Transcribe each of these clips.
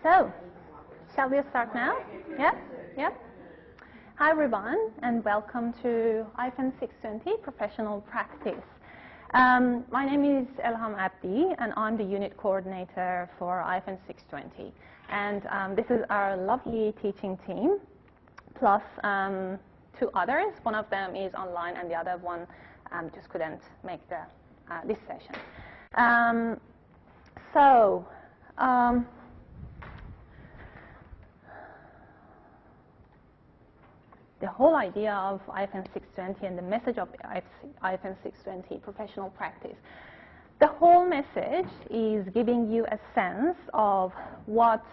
So, shall we start now? Yeah? Yeah? Hi everyone, and welcome to IFAN 620 Professional Practice. My name is Elham Abdi, and I'm the unit coordinator for IFAN 620. And this is our lovely teaching team, plus two others. One of them is online, and the other one just couldn't make this session. The whole idea of IFAN 620 and the message of IFAN 620 professional practice, the whole message is giving you a sense of what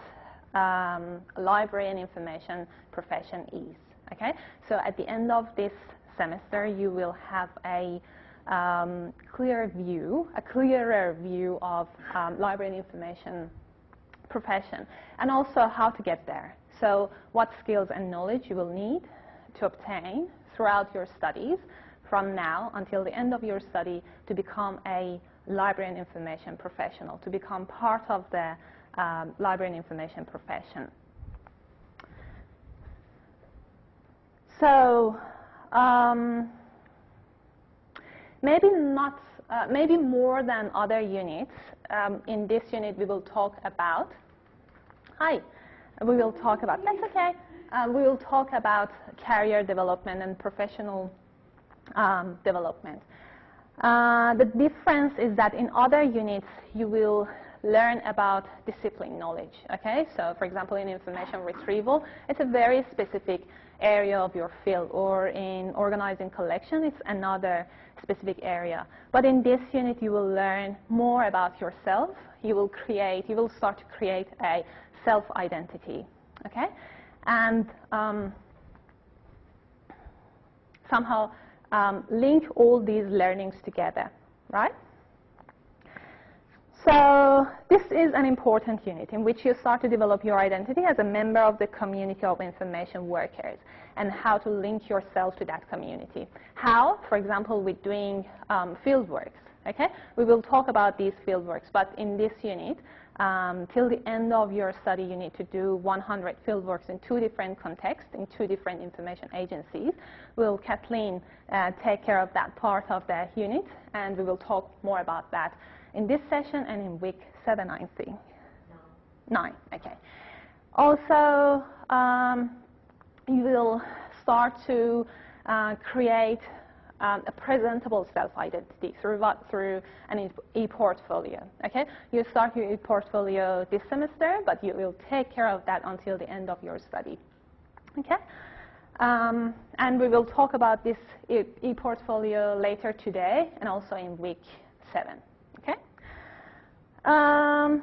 library and information profession is. Okay, so at the end of this semester, you will have a clearer view of library and information profession, and also how to get there. So what skills and knowledge you will need to obtain throughout your studies from now until the end of your study to become a library and information professional, to become part of the library and information profession. So maybe more than other units, in this unit we will talk about, we will talk career development and professional development. The difference is that in other units you will learn about discipline knowledge. Okay, so for example in information retrieval, it's a very specific area of your field, or in organizing collection, it's another specific area. But in this unit you will learn more about yourself. You will start to create a self-identity. Okay, and somehow link all these learnings together, right? So this is an important unit in which you start to develop your identity as a member of the community of information workers and how to link yourself to that community. How? For example, with doing field works. Okay? We will talk about these field works, but in this unit, till the end of your study, you need to do 100 field works in two different contexts, in two different information agencies. Will Kathleen take care of that part of the unit, and we will talk more about that in this session and in week 7, I think. 9, okay. Also, you will start to create a presentable self-identity through an e-portfolio. Okay, you start your e-portfolio this semester, but you will take care of that until the end of your study. Okay, and we will talk about this e-portfolio later today and also in week 7. Okay. Our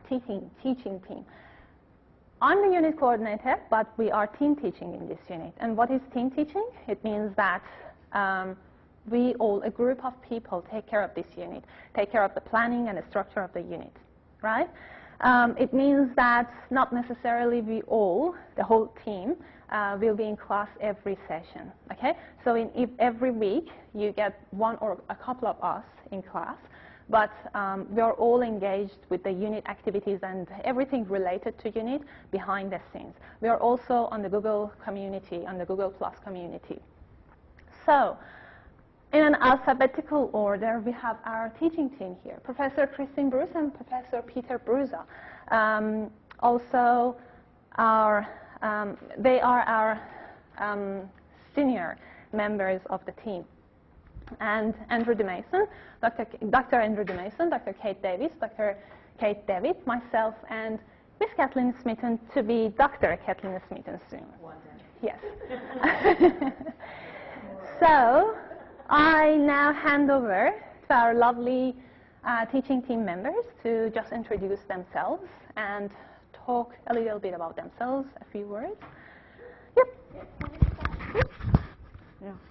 teaching team. I'm the unit coordinator, but we are team teaching in this unit. And what is team teaching? It means that we all, a group of people, take care of this unit, take care of the planning and the structure of the unit, right? It means that not necessarily we all, the whole team, will be in class every session, okay? So every week you get one or a couple of us in class, but we are all engaged with the unit activities and everything related to unit behind the scenes. We are also on the Google community, on the Google Plus community. So, in an alphabetical order, we have our teaching team here, Professor Christine Bruce and Professor Peter Bruza. Also, they are our senior members of the team. And Andrew DeMason, Dr. Andrew DeMason, Dr. Kate Davis, Dr. Kate Davitt, myself, and Miss Kathleen Smitten, to be Dr. Kathleen Smitten soon. One day. Yes. So I now hand over to our lovely teaching team members to just introduce themselves and talk a little bit about themselves, a few words. Yep.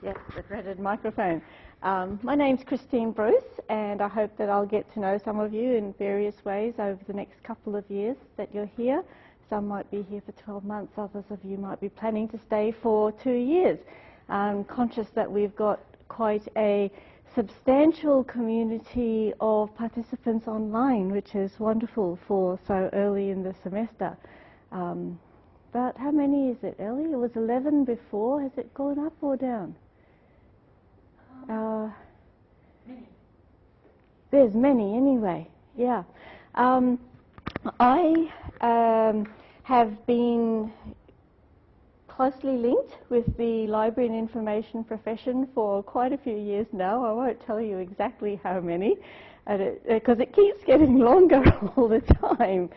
Yes, the dreaded microphone. My name's Christine Bruce, and I hope that I'll get to know some of you in various ways over the next couple of years that you're here. Some might be here for 12 months, others of you might be planning to stay for 2 years. I'm conscious that we've got quite a substantial community of participants online, which is wonderful for so early in the semester. But how many is it, Ellie? It was 11 before. Has it gone up or down? Many. There's many anyway, yeah. I have been closely linked with the library and information profession for quite a few years now. I won't tell you exactly how many, because it keeps getting longer all the time.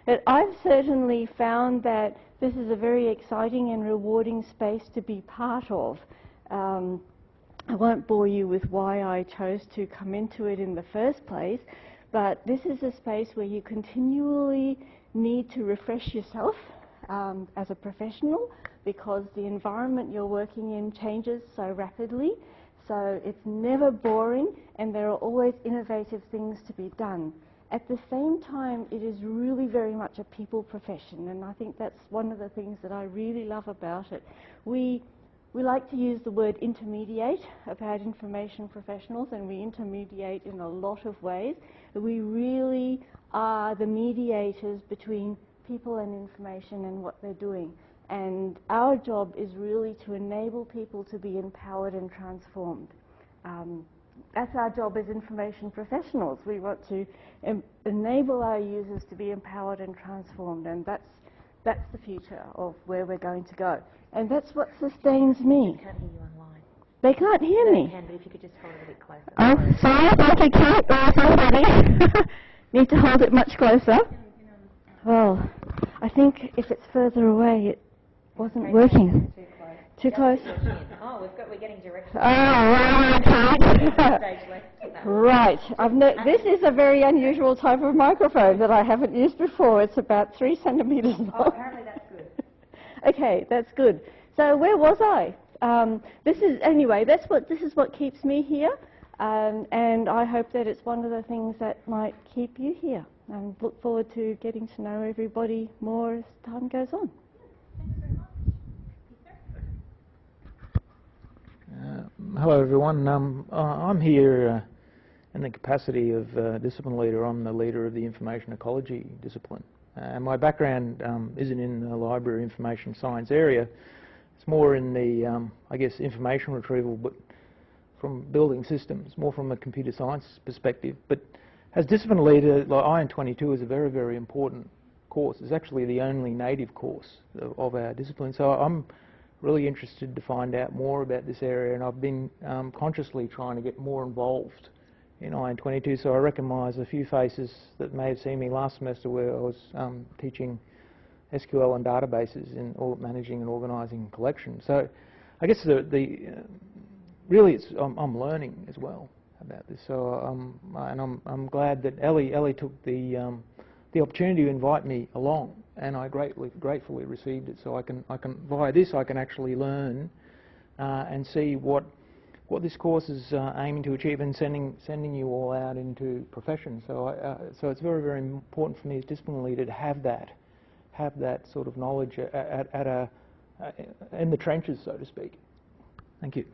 But I've certainly found that this is a very exciting and rewarding space to be part of. I won't bore you with why I chose to come into it in the first place, but this is a space where you continually need to refresh yourself as a professional, because the environment you're working in changes so rapidly. So it's never boring, and there are always innovative things to be done. At the same time, it is really very much a people profession, and I think that's one of the things that I really love about it. We like to use the word intermediate about information professionals, and we intermediate in a lot of ways. We really are the mediators between people and information and what they're doing. And our job is really to enable people to be empowered and transformed. That's our job as information professionals. We want to enable our users to be empowered and transformed, and that's the future of where we're going to go. And that's what sustains me. They can't hear you online. They can't hear No, me. they can, but if you could just hold it a bit closer. Oh, sorry, I can't. Somebody. Need to hold it much closer. Well, I think if it's further away, it wasn't working. Too close. Oh, we're getting directions. Oh, right. Right. This is a very unusual type of microphone that I haven't used before. It's about 3 centimetres long. Oh, apparently that's good. Okay, that's good. So where was I? This is what keeps me here, and I hope that it's one of the things that might keep you here. And look forward to getting to know everybody more as time goes on. Hello everyone. I'm here in the capacity of discipline leader. I'm the leader of the information ecology discipline. My background isn't in the library information science area. It's more in the, I guess, information retrieval, but from building systems, more from a computer science perspective. But as discipline leader, like IN22 is a very, very important course. It's actually the only native course of our discipline. So I'm really interested to find out more about this area, and I've been consciously trying to get more involved in IN22. So I recognise a few faces that may have seen me last semester where I was teaching SQL and databases in managing and organising collections. So I guess really I'm learning as well about this. So I'm glad that Ellie took the opportunity to invite me along, and I gratefully received it. So I can via this I can actually learn and see what this course is aiming to achieve, and sending you all out into profession. So so it's very, very important for me as discipline leader to have that sort of knowledge in the trenches, so to speak. Thank you.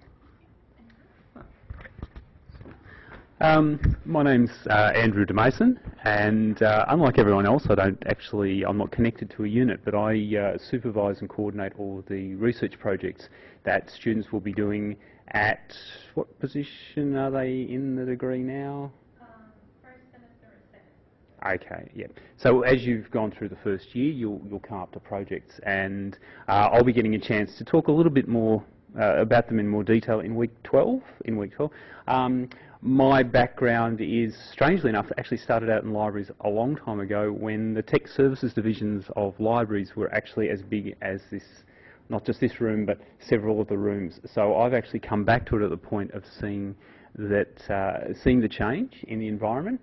My name's Andrew DeMason, and unlike everyone else, I'm not connected to a unit, but I supervise and coordinate all of the research projects that students will be doing at, what position are they in the degree now? First semester or second. Okay, yeah. So as you've gone through the first year, you'll come up to projects, and I'll be getting a chance to talk a little bit more about them in more detail in week 12. My background is, strangely enough, actually started out in libraries a long time ago when the tech services divisions of libraries were actually as big as this, not just this room, but several of the rooms. So I've actually come back to it at the point of seeing the change in the environment.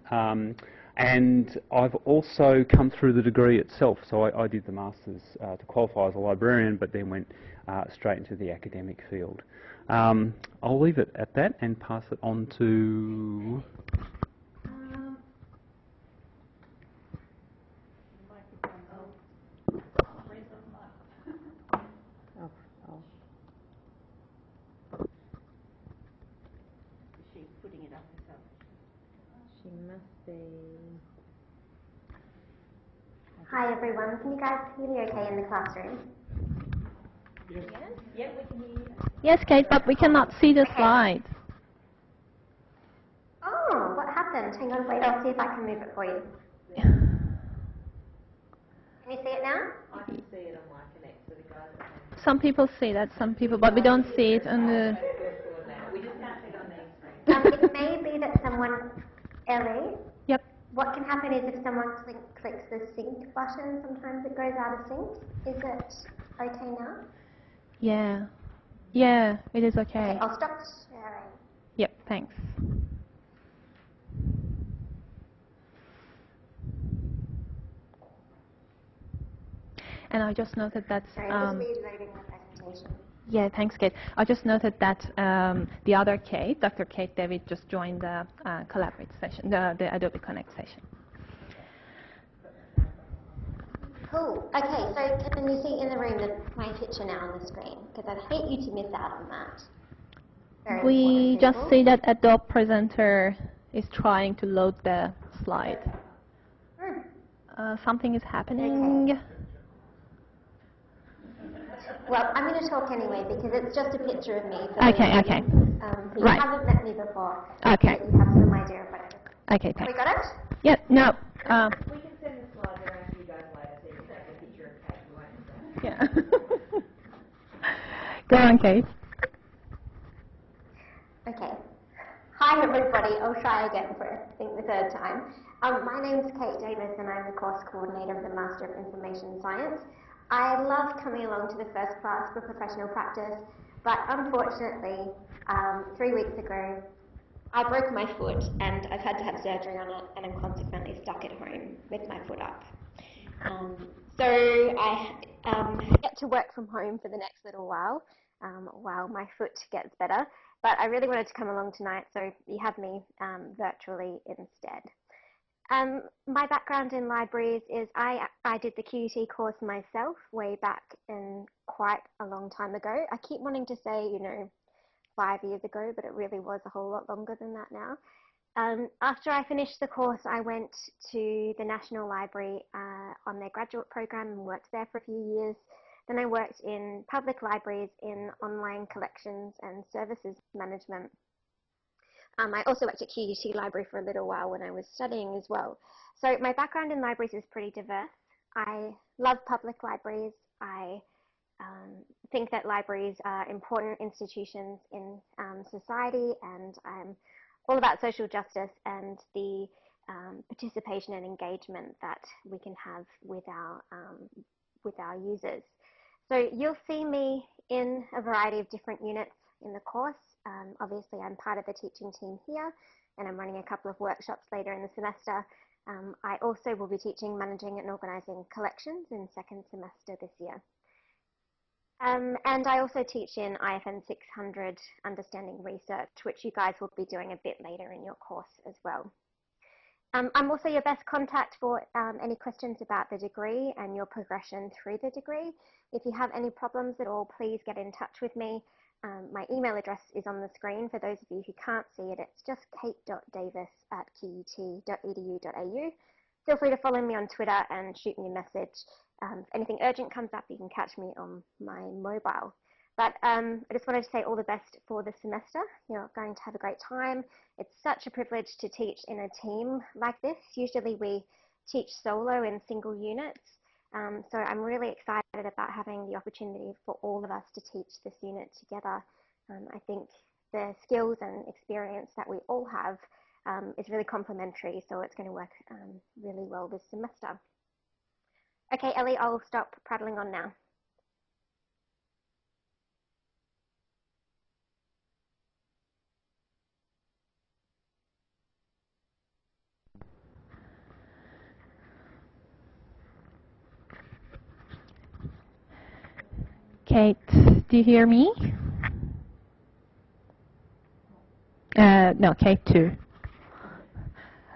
And I've also come through the degree itself. So I did the Masters to qualify as a librarian, but then went straight into the academic field. I'll leave it at that and pass it on to... Hi everyone, can you guys hear me okay in the classroom? Yes, Kate, but we cannot see the slides. Oh, what happened? Hang on, wait, I'll see if I can move it for you. Can you see it now? I can see it on my Connect, so the guys at home. Some people see that, some people, but we don't see it on the... We just can't see it on these screens. It may be that someone, Ellie, Yep. what can happen is if someone clicks the sync button, sometimes it goes out of sync. Is it okay now? Yeah. Yeah, it is okay. Okay, I'll stop sharing. Yep, thanks. And I just noted that... Sorry, I was reloading the presentation. Yeah, thanks, Kate. I just noted that the other Kate, Dr. Kate David, just joined the Collaborate session, the Adobe Connect session. Cool. Okay, so can you see in the room my picture now on the screen? Because I'd hate you to miss out on that. Very We important just people. see that Adobe Presenter is trying to load the slide. Something is happening. Okay. Well, I'm going to talk anyway because it's just a picture of me. For Okay, those okay. who Right. haven't met me before. Okay. So you have some idea of what it is. Okay, We thanks. got it? Yeah, no. We can send the slides around to you guys later so you can take a picture of Kate. We won't miss Yeah. Go on, Kate. Okay. Hi everybody, I'll try again for I think the third time. My name's Kate Davis and I'm the course coordinator of the Master of Information Science. I love coming along to the first class for professional practice, but unfortunately 3 weeks ago I broke my foot and I've had to have surgery on it and I'm consequently stuck at home with my foot up. So I get to work from home for the next little while my foot gets better. But I really wanted to come along tonight, so you have me virtually instead. My background in libraries is I did the QUT course myself way back in quite a long time ago. I keep wanting to say, 5 years ago, but it really was a whole lot longer than that now. After I finished the course, I went to the National Library on their graduate program and worked there for a few years. Then I worked in public libraries in online collections and services management. I also worked at QUT Library for a little while when I was studying as well. So my background in libraries is pretty diverse. I love public libraries. I think that libraries are important institutions in society, and I'm all about social justice and the participation and engagement that we can have with our users. So you'll see me in a variety of different units in the course. Obviously, I'm part of the teaching team here, and I'm running a couple of workshops later in the semester. I also will be teaching managing and organising collections in second semester this year. And I also teach in IFN 600 Understanding Research, which you guys will be doing a bit later in your course as well. I'm also your best contact for any questions about the degree and your progression through the degree. If you have any problems at all, please get in touch with me. My email address is on the screen for those of you who can't see it. It's just kate.davis@qut.edu.au. Feel free to follow me on Twitter and shoot me a message. If anything urgent comes up, you can catch me on my mobile. But I just wanted to say all the best for the semester. You're going to have a great time. It's such a privilege to teach in a team like this. Usually we teach solo in single units. So I'm really excited about having the opportunity for all of us to teach this unit together. I think the skills and experience that we all have is really complementary, so it's going to work really well this semester. Okay, Ellie, I'll stop prattling on now. Kate, do you hear me? No, Kate 2.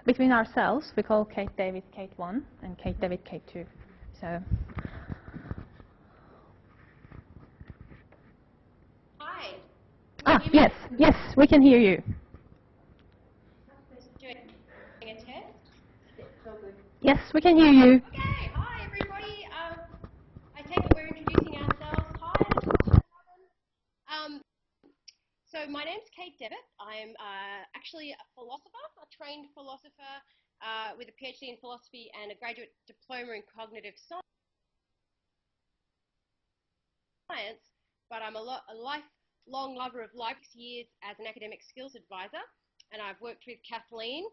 Between ourselves, we call Kate Davis Kate 1 and Kate David Kate 2. So. Hi. Ah, yes, yes, we can hear you. Doing a test? Yes, we can hear you. Okay, hi my name's Kate Devitt. I'm actually a philosopher, a trained philosopher with a PhD in philosophy and a graduate diploma in cognitive science, but I'm a lifelong lover of life. 6 years as an academic skills advisor, and I've worked with Kathleen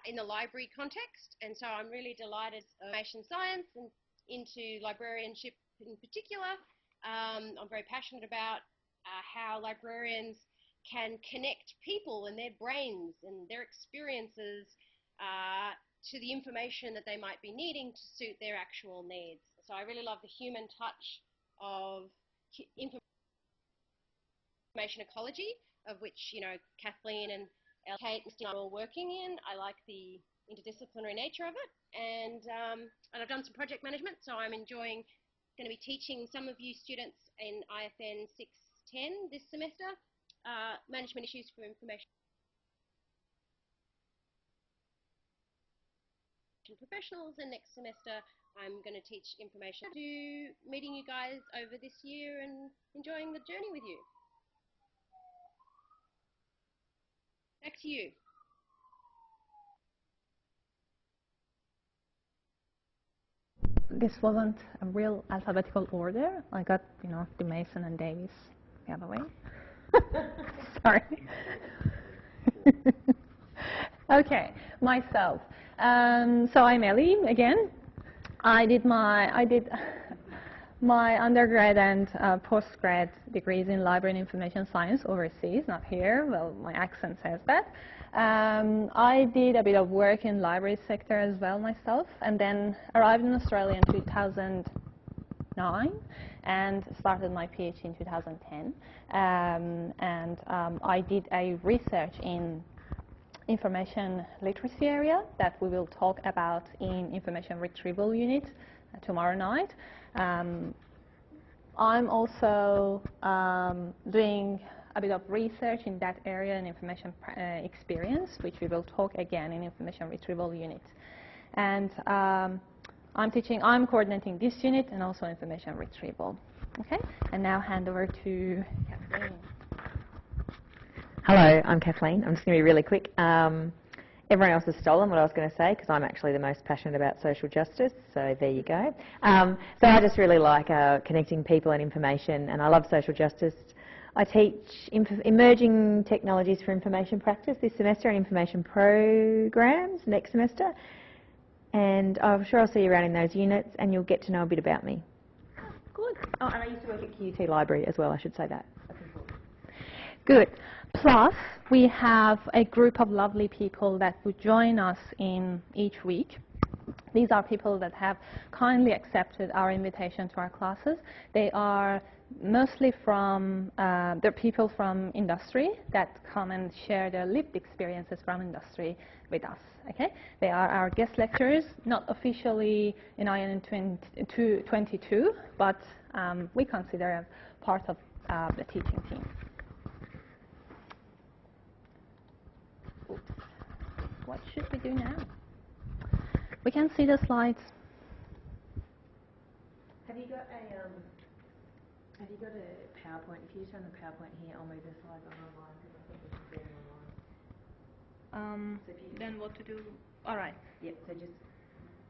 in the library context, and so I'm really delighted information science and into librarianship in particular. I'm very passionate about how librarians can connect people and their brains and their experiences to the information that they might be needing to suit their actual needs. So I really love the human touch of information ecology, of which, you know, Kathleen and Kate and I are all working in. I like the interdisciplinary nature of it, and I've done some project management, so I'm going to be teaching some of you students in IFN 610 this semester, management issues for information professionals, and next semester I'm going to teach information. Meeting you guys over this year and enjoying the journey with you. Back to you. This wasn't a real alphabetical order. I got, you know, the Mason and Davis the other way. Sorry. Okay, myself. So I'm Ellie again. I did my undergrad and postgrad degrees in library and information science overseas, not here. Well, my accent says that. I did a bit of work in library sector as well myself, and then arrived in Australia in 2009 and started my PhD in 2010. I did a research in information literacy area that we will talk about in information retrieval unit tomorrow night. I'm also doing a bit of research in that area in information experience, which we will talk again in information retrieval unit. And I'm coordinating this unit and also information retrieval. Okay, and now hand over to Kathleen. Hello, I'm Kathleen. I'm just going to be really quick. Everyone else has stolen what I was going to say because I'm actually the most passionate about social justice, so there you go. So I just really like connecting people and information, and I love social justice. I teach emerging technologies for information practice this semester and information programs next semester, and I'm sure I'll see you around in those units and you'll get to know a bit about me. Good. Oh, and I used to work at QUT Library as well, I should say that. Good. Plus, we have a group of lovely people that would join us in each week. These are people that have kindly accepted our invitation to our classes. They are mostly they're people from industry that come and share their lived experiences from industry with us. Okay? They are our guest lecturers, not officially in IN 22, but we consider as part of the teaching team. Oops. What should we do now? We can see the slides. Have you got a PowerPoint? If you turn the PowerPoint here, I'll move the slides on online because I think it's better online. So then what to do? All right. Yep. So just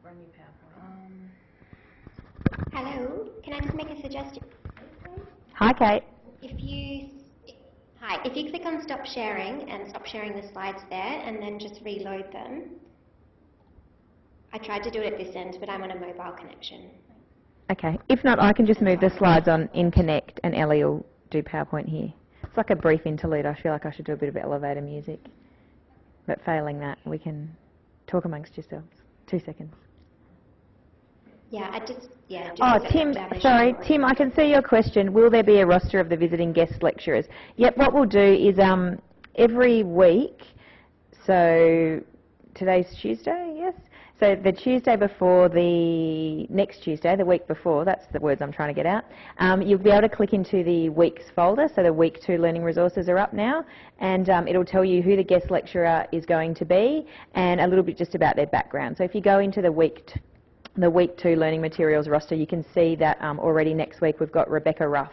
run your PowerPoint. Hello, can I just make a suggestion? Hi, Kate. If you click on stop sharing and stop sharing the slides there and then just reload them. I tried to do it at this end, but I'm on a mobile connection. Okay. If not, I can just move the slides on in Connect and Ellie will do PowerPoint here. It's like a brief interlude. I feel like I should do a bit of elevator music. But failing that, we can talk amongst yourselves. 2 seconds. Yeah, Tim, I can see your question. Will there be a roster of the visiting guest lecturers? Yep, what we'll do is every week, so today's Tuesday, yes? So the Tuesday before the next Tuesday, the week before, that's the words I'm trying to get out, you'll be able to click into the weeks folder. So the week 2 learning resources are up now, and it'll tell you who the guest lecturer is going to be and a little bit just about their background. So if you go into the week the Week 2 learning materials roster, you can see that already next week we've got Rebecca Ruff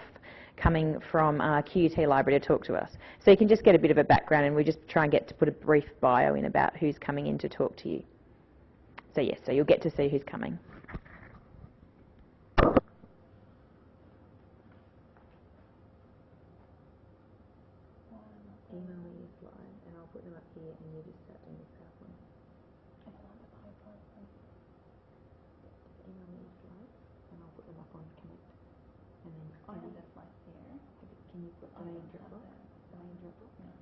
coming from QUT Library to talk to us. So you can just get a bit of a background, and we just try and get to put a brief bio in about who's coming in to talk to you. So yes, so you'll get to see who's coming. Email me your slides and I'll put them up here and you just start doing this PowerPoint. Email me your slides and I'll put them up on Connect. And then I have the slides there. Can you put them in Dropbox? Yeah.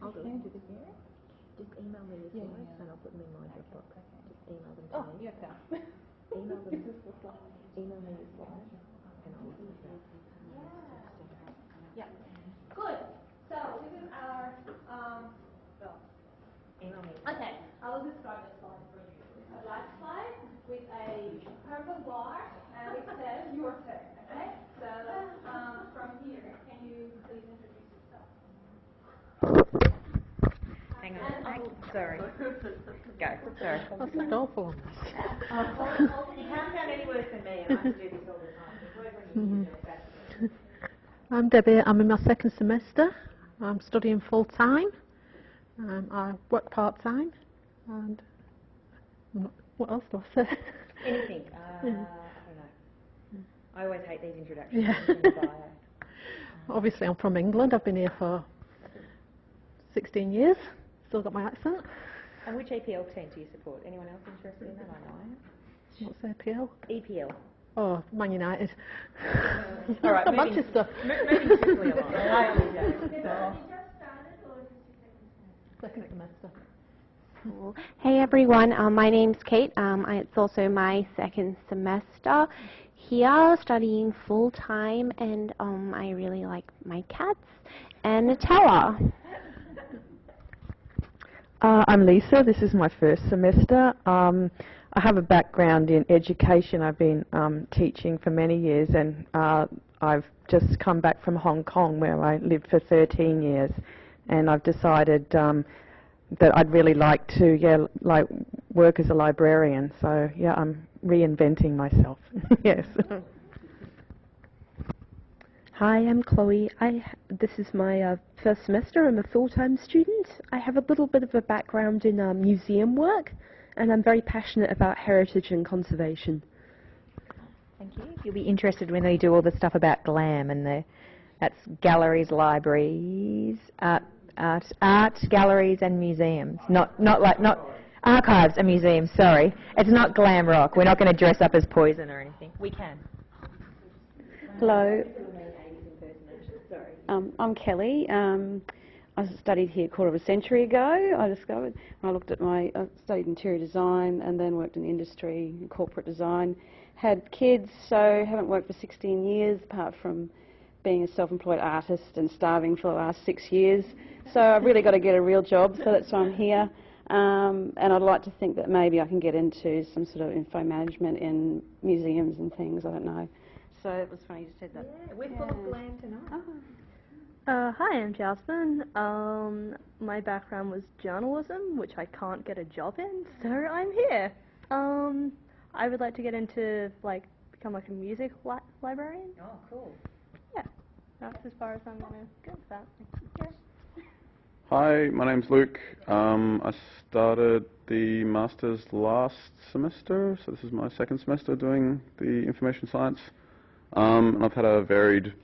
I'll go into the here. Just email me your slides and I'll put them in my Dropbox. Just email them to me. Yeah, email them. Email me your slides and I'll put them in. Yeah. Good. So this is our Email me. okay. I will describe the slide for you. A black slide with a purple bar and it says your turn. Okay. So from here, can you please introduce yourself? Hang on. Sorry. Go. Sorry. That's not awful. You haven't done any worse than me, and I have to do this all the time. I'm Debbie. I'm in my second semester. I'm studying full time. I work part time. And what else do I say? Anything. I don't know. I always hate these introductions. Yeah. Obviously, I'm from England. I've been here for 16 years. Still got my accent. And which EPL team do you support? Anyone else interested in that? I know I am. What's APL? EPL. Oh, Man United. All right, Manchester. Moving quickly along. I only joke. Second semester. Cool. Hey everyone, my name's Kate. It's also my second semester here studying full time, and I really like my cats and Nutella. I'm Lisa. This is my first semester. I have a background in education. I've been teaching for many years, and I've just come back from Hong Kong where I lived for 13 years, and I've decided that I'd really like to work as a librarian. So yeah, I'm reinventing myself. Yes. Hi, I'm Chloe. This is my first semester. I'm a full-time student. I have a little bit of a background in museum work, and I'm very passionate about heritage and conservation. Thank you. You'll be interested when they do all the stuff about GLAM, and that's galleries, libraries, art galleries and museums. Not archives and museums. Sorry, it's not glam rock. We're not going to dress up as Poison or anything. We can. Hello. I'm Kelly. I studied here a quarter of a century ago. I discovered when I studied interior design and then worked in the industry, corporate design. Had kids, so haven't worked for 16 years apart from being a self-employed artist and starving for the last 6 years. So I've really got to get a real job, so that's why I'm here. And I'd like to think that maybe I can get into some sort of info management in museums and things, I don't know. So it was funny you said that. Yeah, we're full of glam tonight. Oh. Hi, I'm Jasmine. My background was journalism, which I can't get a job in, so I'm here. I would like to get into, become a music librarian. Oh, cool. Yeah, that's as far as I'm going to go with that. Yeah. Hi, my name's Luke. I started the Masters last semester, so this is my second semester doing the information science. And I've had a varied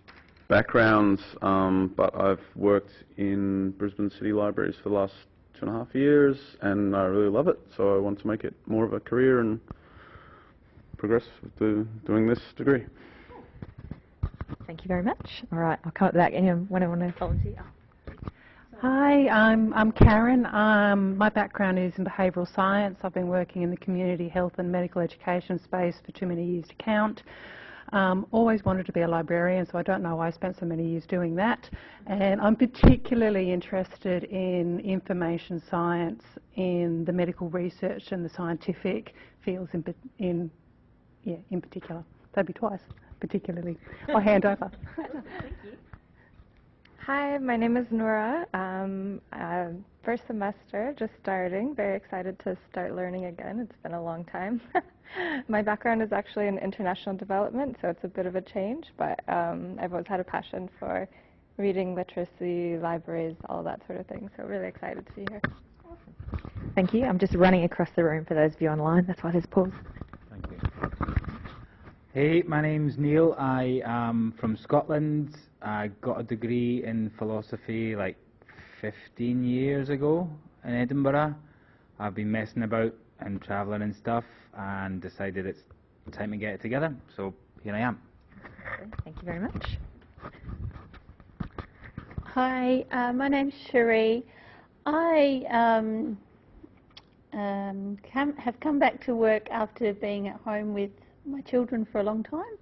backgrounds, but I've worked in Brisbane City Libraries for the last 2.5 years, and I really love it, so I want to make it more of a career and progress with doing this degree. Thank you very much. All right, I'll come up back. Anyone want to volunteer? Hi, I'm Karen. My background is in behavioural science. I've been working in the community health and medical education space for too many years to count. Always wanted to be a librarian, so I don't know why I spent so many years doing that. And I'm particularly interested in information science, in the medical research and the scientific fields in particular. That'd be twice, particularly. I'll hand over. Thank you. Hi, my name is Nora. First semester, just starting. Very excited to start learning again. It's been a long time. My background is actually in international development, so it's a bit of a change, but I've always had a passion for reading, literacy, libraries, all that sort of thing, so really excited to be here. Thank you. I'm just running across the room for those of you online. That's why there's pause. Thank you. Hey, my name's Neil. I am from Scotland. I got a degree in philosophy like 15 years ago in Edinburgh. I've been messing about and travelling and stuff and decided it's time to get it together. So here I am. Thank you very much. Hi, my name's Cherie. I have come back to work after being at home with my children for a long time,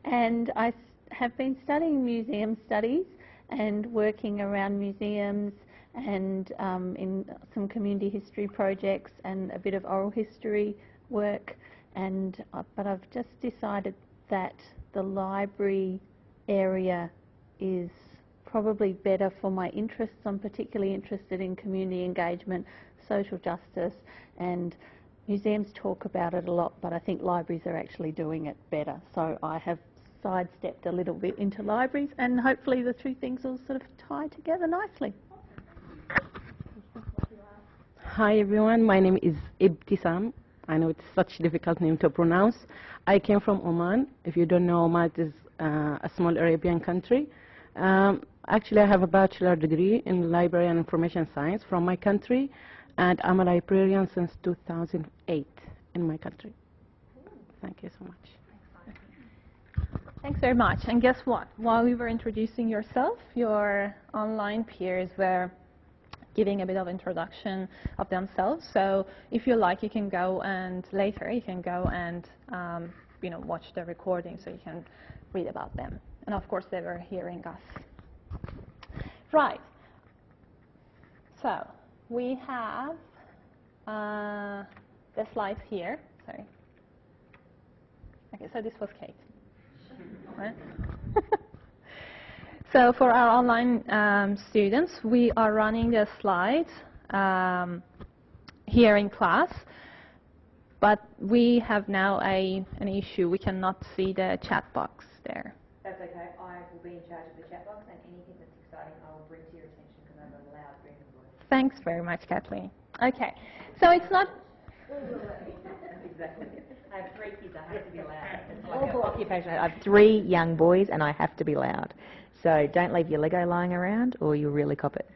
and I have been studying museum studies and working around museums and in some community history projects and a bit of oral history work, and but I've just decided that the library area is probably better for my interests. I'm particularly interested in community engagement, social justice, and museums talk about it a lot, but I think libraries are actually doing it better. So I have sidestepped a little bit into libraries, and hopefully the two things will sort of tie together nicely. Hi everyone, my name is Ibtisam. I know it's such a difficult name to pronounce. I came from Oman. If you don't know, Oman is a small Arabian country. Actually, I have a bachelor degree in library and information science from my country, and I'm a librarian since 2008 in my country. Thank you so much. Thanks very much. And guess what? While you were introducing yourself, your online peers were giving a bit of introduction of themselves. So if you like, you can go and later you can go and watch the recording so you can read about them. And of course, they were hearing us. Right. So we have the slides here. Sorry. Okay, so this was Kate. Right. So for our online students, we are running the slides here in class, but we have now an issue. We cannot see the chat box there. That's okay. I will be in charge of the chat box, and anything that's exciting I will bring to your attention because I'm a loud booming voice. Thanks very much, Kathleen. Okay, so it's not... Exactly. I have 3 kids, I have to be loud. It's like an occupation. I have 3 young boys and I have to be loud. So don't leave your Lego lying around or you'll really cop it.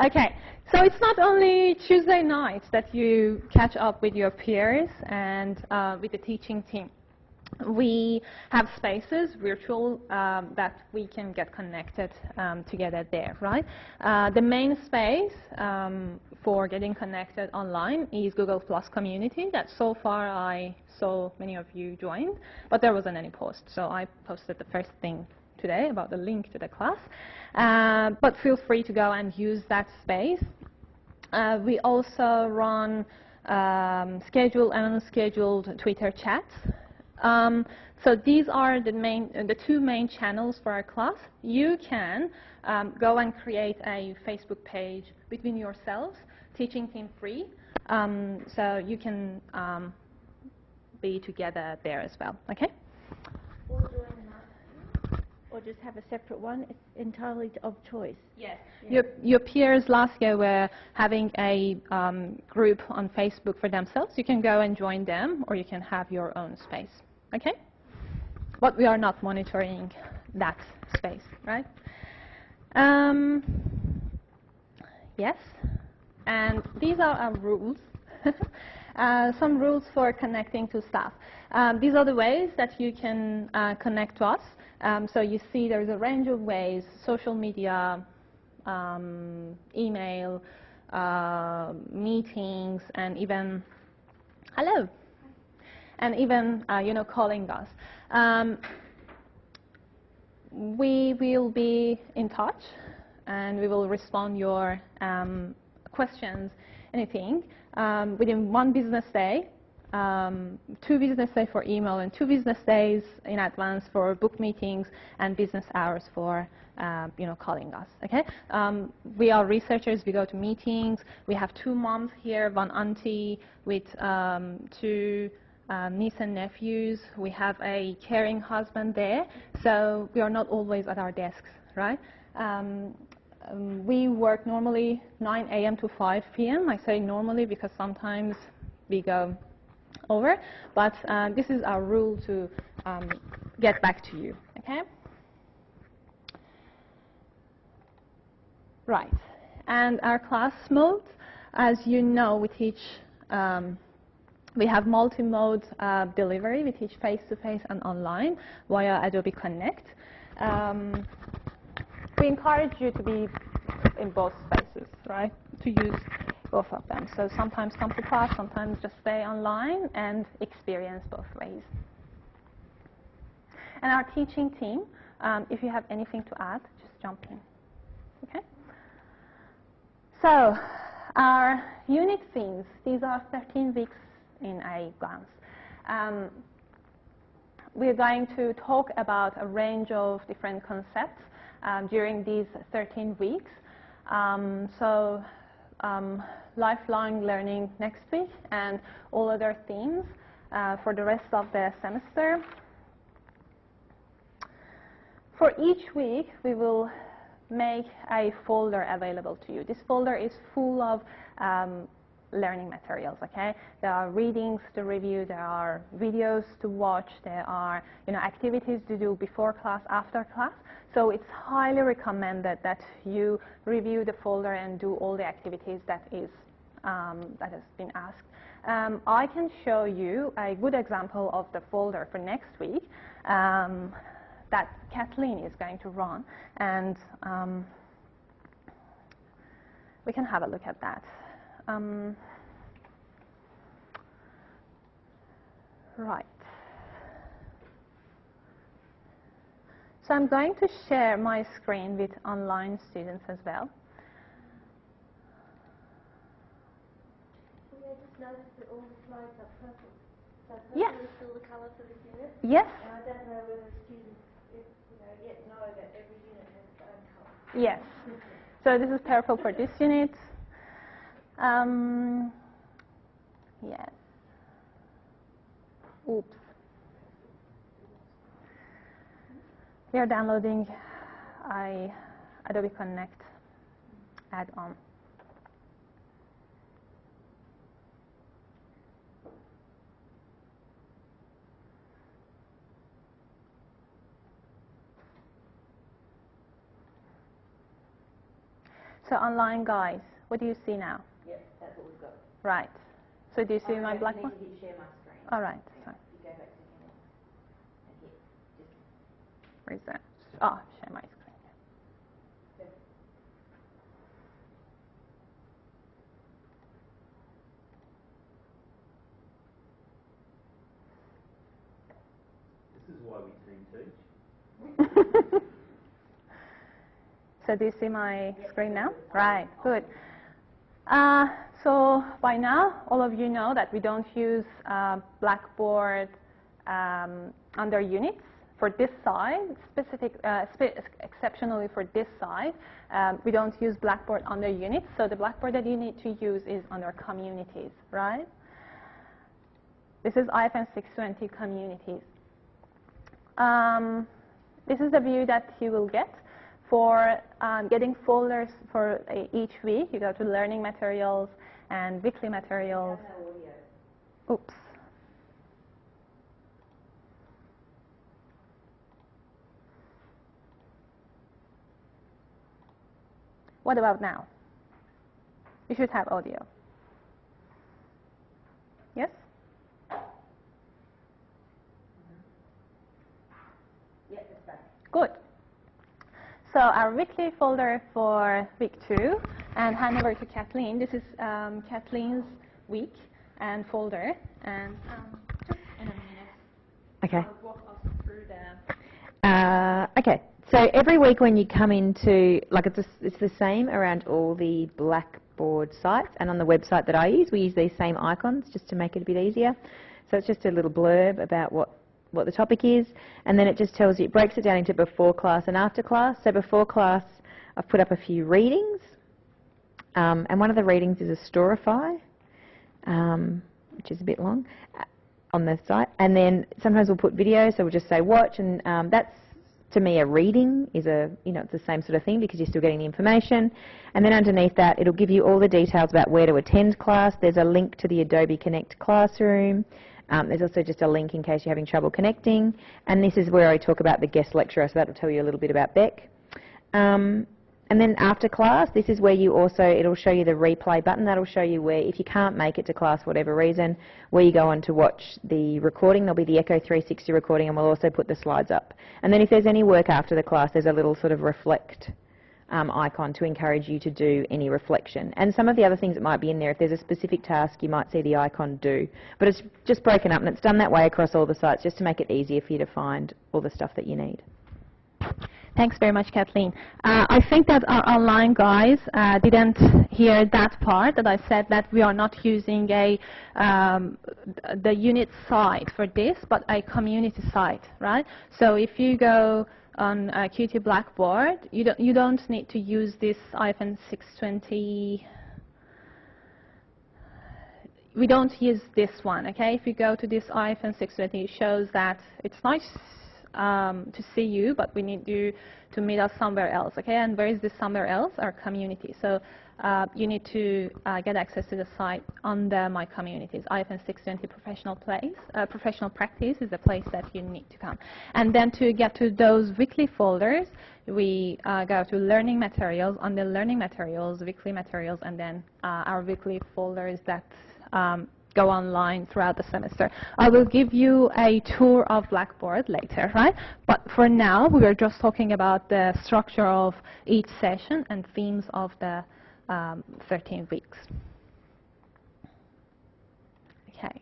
Okay, so it's not only Tuesday nights that you catch up with your peers and with the teaching team. We have spaces, virtual, that we can get connected together there, right? The main space for getting connected online is Google Plus community that so far I saw many of you join, but there wasn't any post. So I posted the first thing today about the link to the class. But feel free to go and use that space. We also run scheduled and unscheduled Twitter chats. So these are the 2 main channels for our class. You can go and create a Facebook page between yourselves, teaching team free. So you can be together there as well. Okay? Or just have a separate one. It's entirely of choice. Yes. Your peers last year were having a group on Facebook for themselves. You can go and join them, or you can have your own space. Okay? But we are not monitoring that space, right? Yes, and these are our rules. Some rules for connecting to staff. These are the ways that you can connect to us. So you see there's a range of ways: social media, email, meetings, and even hello, and even calling us. We will be in touch, and we will respond your questions, anything, within 1 business day, 2 business days for email, and 2 business days in advance for book meetings and business hours for calling us. Okay, we are researchers. We go to meetings. We have 2 moms here, 1 auntie with 2 niece and nephews. We have a caring husband there, so we are not always at our desks, right? We work normally 9 a.m. to 5 p.m. I say normally because sometimes we go over, but this is our rule to get back to you, okay? Right, and our class mode, as you know, we teach, we have multi-mode delivery. We teach face-to-face and online via Adobe Connect. We encourage you to be in both spaces, right? To use both of them. So sometimes come to class, sometimes just stay online and experience both ways. And our teaching team, if you have anything to add, just jump in. Okay? So our unit themes, these are 13 weeks in a glance. We're going to talk about a range of different concepts during these 13 weeks. Lifelong learning next week and all other themes for the rest of the semester. For each week, we will make a folder available to you. This folder is full of learning materials, okay? There are readings to review, there are videos to watch, there are activities to do before class, after class. So it's highly recommended that you review the folder and do all the activities that has been asked. I can show you a good example of the folder for next week that Kathleen is going to run, and we can have a look at that. Right. So I'm going to share my screen with online students as well. I just noticed that all the slides are purple. So purple Yes. is still the colour for this unit? Yes. And I don't know whether students yet know that every unit has its own colour. Yes. So this is purple for this unit. Yes. Oops. We are downloading Adobe Connect add-on. So online guys, what do you see now? Yep, that's what we've got. Right. So do you see my black one? I need to share my screen. All right. Sorry. You go back to the and hit just. Where's that? Oh, share my screen. This is why we team teach. So do you see my screen now? Right, good. So by now, all of you know that we don't use Blackboard under units. For this side, exceptionally for this side, we don't use Blackboard under units. So the Blackboard that you need to use is under communities, right? This is IFM 620 communities. This is the view that you will get. For getting folders for each week, you go to learning materials and weekly materials. Oops. What about now? You should have audio. Yes? Yes, it's back. Good. So our weekly folder for week 2, and hand over to Kathleen. This is Kathleen's week and folder, and just in a minute, Okay. I'll walk us through the. Okay. So every week when you come into, like it's the same around all the Blackboard sites, and on the website that I use, we use these same icons just to make it a bit easier. So it's just a little blurb about what the topic is, and then it just tells you, it breaks it down into before class and after class. So before class, I've put up a few readings, and one of the readings is a Storify, which is a bit long, on the site. And then sometimes we'll put videos, so we'll just say watch, and that's, to me, a reading is it's the same sort of thing because you're still getting the information. And then underneath that, it'll give you all the details about where to attend class. There's a link to the Adobe Connect Classroom. There's also just a link in case you're having trouble connecting. And this is where I talk about the guest lecturer, so that will tell you a little bit about Beck. And then after class, this is where you also, it'll show you the replay button. That'll show you where, if you can't make it to class for whatever reason, where you go on to watch the recording. There'll be the Echo 360 recording, and we'll also put the slides up. And then if there's any work after the class, there's a little sort of reflect icon to encourage you to do any reflection. And some of the other things that might be in there, if there's a specific task, you might see the icon do. But it's just broken up, and it's done that way across all the sites just to make it easier for you to find all the stuff that you need. Thanks very much, Kathleen. I think that our online guys didn't hear that part that I said that we are not using the unit site for this, but a community site, right? So if you go on Qt Blackboard, you don't need to use this IFN 620. We don't use this one, okay? If you go to this IFN 620, it shows that it's nice to see you, but we need you to meet us somewhere else, okay? And where is this somewhere else? Our community. So you need to get access to the site under My Communities. IFN 620 Professional Practice is the place that you need to come. And then to get to those weekly folders, we go to Learning Materials, under Learning Materials, Weekly Materials, and then our weekly folders that go online throughout the semester. I will give you a tour of Blackboard later, right? But for now, we are just talking about the structure of each session and themes of the 13 weeks. Okay.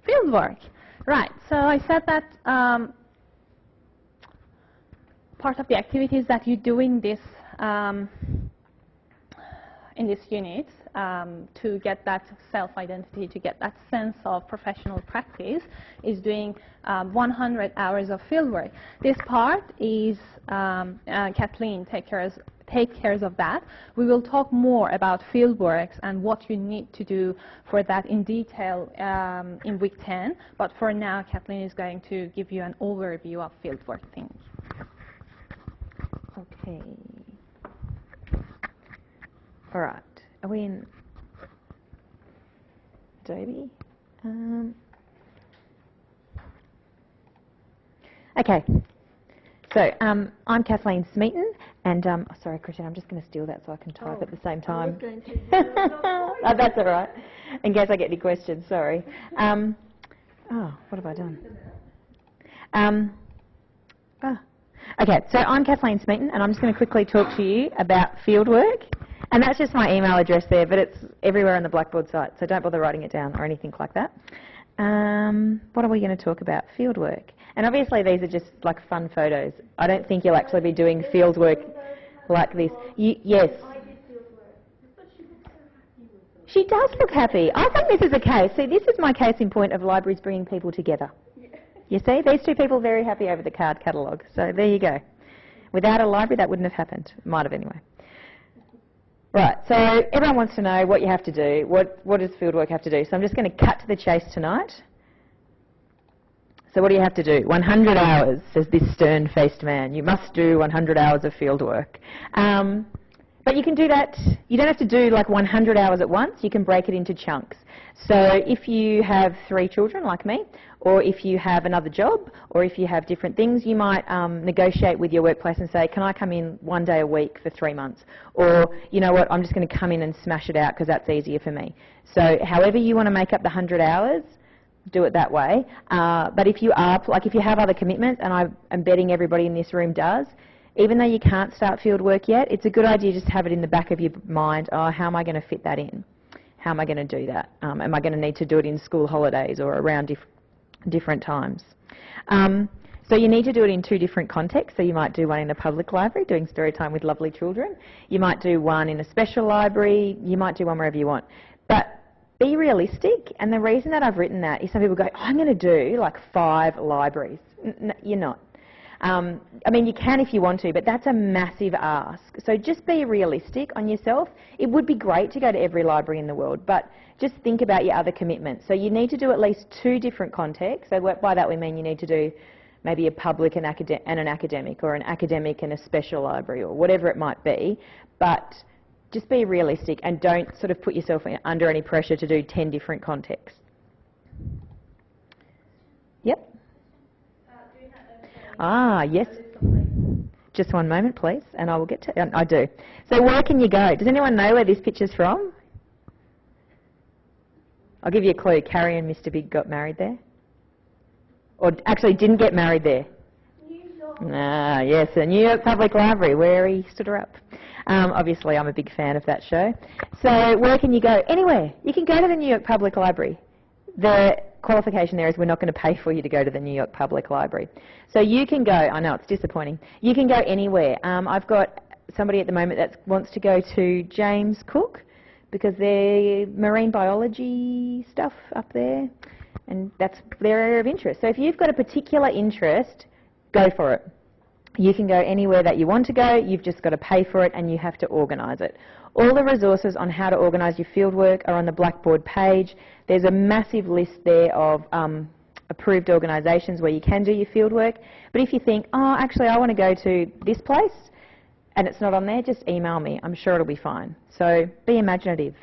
Fieldwork. Right, so I said that part of the activities that you do in this unit to get that self-identity, to get that sense of professional practice, is doing 100 hours of fieldwork. This part is Kathleen takes care of that. We will talk more about fieldworks and what you need to do for that in detail in week 10. But for now, Kathleen is going to give you an overview of fieldwork things. Okay. All right. Are we in Adobe? Okay. So I'm Kathleen Smeaton, and sorry, Christian, I'm just going to steal that so I can type at the same time. Oh, that's all right. In case I get any questions, sorry. Oh, what have I done? Okay, so I'm Kathleen Smeaton, and I'm just going to quickly talk to you about fieldwork. And that's just my email address there, but it's everywhere on the Blackboard site, so don't bother writing it down or anything like that. What are we going to talk about? Fieldwork. And obviously these are just like fun photos. I don't think you'll actually be doing fieldwork like this. Yes. She does look happy. I think this is a case. See, this is my case in point of libraries bringing people together. You see, these two people are very happy over the card catalogue. So there you go. Without a library, that wouldn't have happened. Might have anyway. Right, so everyone wants to know what you have to do. What does fieldwork have to do? So I'm just going to cut to the chase tonight. So what do you have to do? 100 hours, says this stern-faced man. You must do 100 hours of fieldwork. But you can do that, you don't have to do like 100 hours at once, you can break it into chunks. So if you have 3 children like me, or if you have another job, or if you have different things, you might negotiate with your workplace and say, can I come in 1 day a week for 3 months? Or, you know what, I'm just going to come in and smash it out because that's easier for me. So however you want to make up the 100 hours, do it that way. But if you are, like if you have other commitments, and I'm betting everybody in this room does, even though you can't start field work yet, it's a good idea just to have it in the back of your mind, oh, how am I going to fit that in? How am I going to do that? Am I going to need to do it in school holidays or around different times? So you need to do it in 2 different contexts. So you might do one in a public library, doing story time with lovely children. You might do one in a special library. You might do one wherever you want. But be realistic, and the reason that I've written that is some people go, oh, I'm going to do like 5 libraries. You're not. I mean, you can if you want to, but that's a massive ask. So just be realistic on yourself. It would be great to go to every library in the world, but just think about your other commitments. So you need to do at least 2 different contexts. So by that we mean you need to do maybe a public and an academic, or an academic and a special library, or whatever it might be. But just be realistic and don't sort of put yourself under any pressure to do 10 different contexts. Yep. Yes. Just one moment, please, and I will get to. I do. So where can you go? Does anyone know where this picture's from? I'll give you a clue. Carrie and Mr. Big got married there, or actually didn't get married there. Yes, the New York Public Library, where he stood her up. Obviously, I'm a big fan of that show. So where can you go? Anywhere. You can go to the New York Public Library. The qualification there is we're not going to pay for you to go to the New York Public Library. So you can go, I know it's disappointing, you can go anywhere. I've got somebody at the moment that wants to go to James Cook because they're marine biology stuff up there, and that's their area of interest. So if you've got a particular interest, go for it. You can go anywhere that you want to go, you've just got to pay for it and you have to organise it. All the resources on how to organise your fieldwork are on the Blackboard page. There's a massive list there of approved organisations where you can do your fieldwork. But if you think, oh, actually I want to go to this place and it's not on there, just email me. I'm sure it'll be fine. So be imaginative.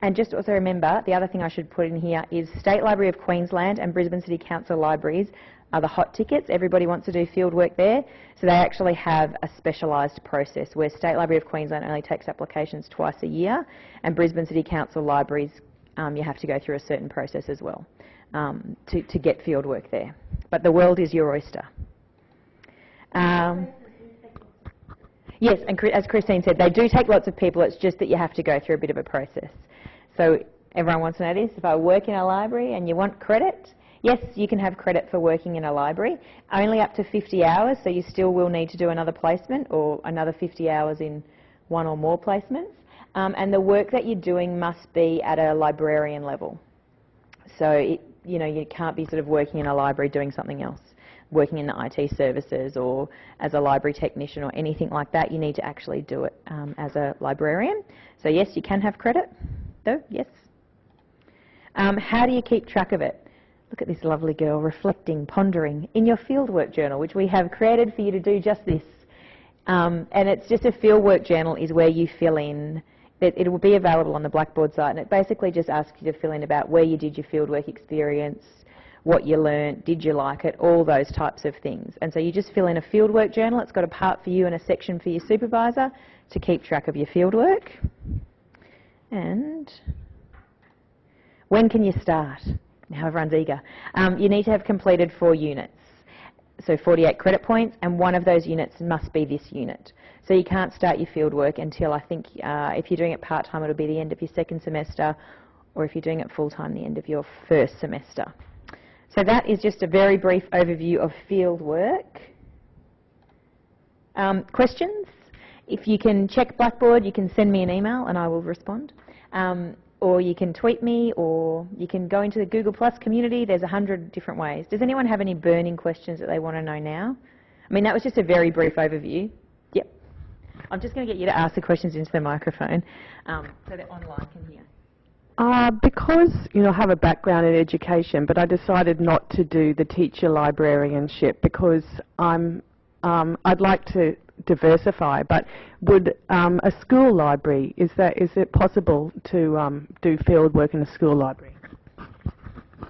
And just also remember, the other thing I should put in here is State Library of Queensland and Brisbane City Council libraries are the hot tickets. Everybody wants to do field work there. So they actually have a specialised process where State Library of Queensland only takes applications twice a year, and Brisbane City Council libraries, you have to go through a certain process as well to get field work there. But the world is your oyster. Yes, and as Christine said, they do take lots of people. It's just that you have to go through a bit of a process. So everyone wants to know this. If I work in a library and you want credit, yes, you can have credit for working in a library, only up to 50 hours, so you still will need to do another placement or another 50 hours in 1 or more placements. And the work that you're doing must be at a librarian level. So, you can't be sort of working in a library doing something else, working in the IT services or as a library technician or anything like that. You need to actually do it as a librarian. So yes, you can have credit, though, yes. How do you keep track of it? Look at this lovely girl reflecting, pondering in your fieldwork journal, which we have created for you to do just this. And it's just a fieldwork journal is where you fill in. It will be available on the Blackboard site, and it basically just asks you to fill in about where you did your fieldwork experience, what you learnt, did you like it, all those types of things. And so you just fill in a fieldwork journal. It's got a part for you and a section for your supervisor to keep track of your fieldwork. And when can you start? Now everyone's eager. You need to have completed 4 units, so 48 credit points, and one of those units must be this unit. So you can't start your fieldwork until, I think, if you're doing it part-time, it'll be the end of your 2nd semester, or if you're doing it full-time, the end of your 1st semester. So that is just a very brief overview of fieldwork. Questions? If you can check Blackboard, you can send me an email and I will respond. Or you can tweet me, or you can go into the Google Plus community. There's 100 different ways. Does anyone have any burning questions that they want to know now? I mean, that was just a very brief overview. Yep. I'm just going to get you to ask the questions into the microphone so that online can hear. Because, I have a background in education, but I decided not to do the teacher librarianship because I'd like to diversify. But would a school library, is it possible to do field work in a school library?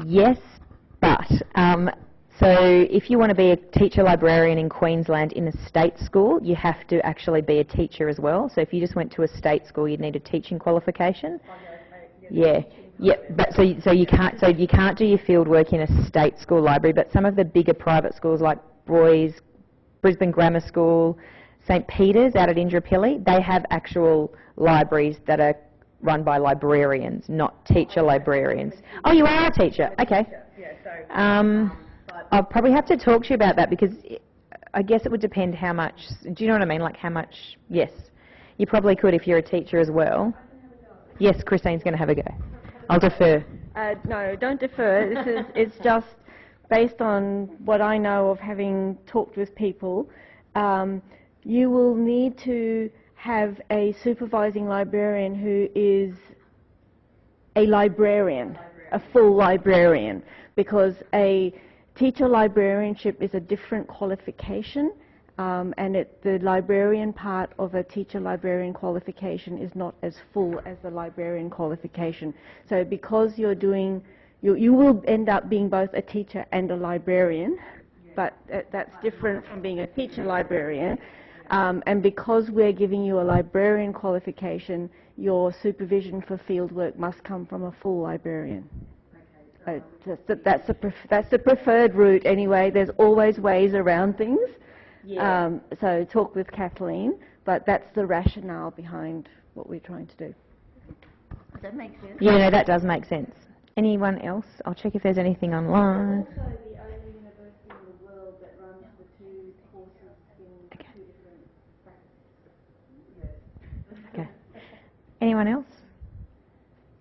Yes, but so if you want to be a teacher librarian in Queensland in a state school, you have to actually be a teacher as well. So if you just went to a state school, you'd need a teaching qualification. Yeah, yeah. But so you can't do your field work in a state school library. But some of the bigger private schools like Brisbane Grammar School, St Peter's out at Indooroopilly, they have actual libraries that are run by librarians, not teacher librarians. Oh, you are a teacher. Okay. I'll probably have to talk to you about that because I guess it would depend how much. Do you know what I mean? Like how much? Yes, you probably could if you're a teacher as well. Yes, Christine's going to have a go. I'll defer. No, don't defer. It's just based on what I know of having talked with people. You will need to have a supervising librarian who is a librarian, a full librarian, because a teacher librarianship is a different qualification, and the librarian part of a teacher librarian qualification is not as full as the librarian qualification. So because you're doing, you will end up being both a teacher and a librarian, but that's different from being a teacher librarian. And because we're giving you a librarian qualification, your supervision for fieldwork must come from a full librarian. That's the preferred route anyway. There's always ways around things. Yeah. So talk with Kathleen, but that's the rationale behind what we're trying to do. Does that make sense? Yeah, no, that does make sense. Anyone else? I'll check if there's anything online. Also the only university in the world that runs the two courses in two different practices. Okay. Anyone else?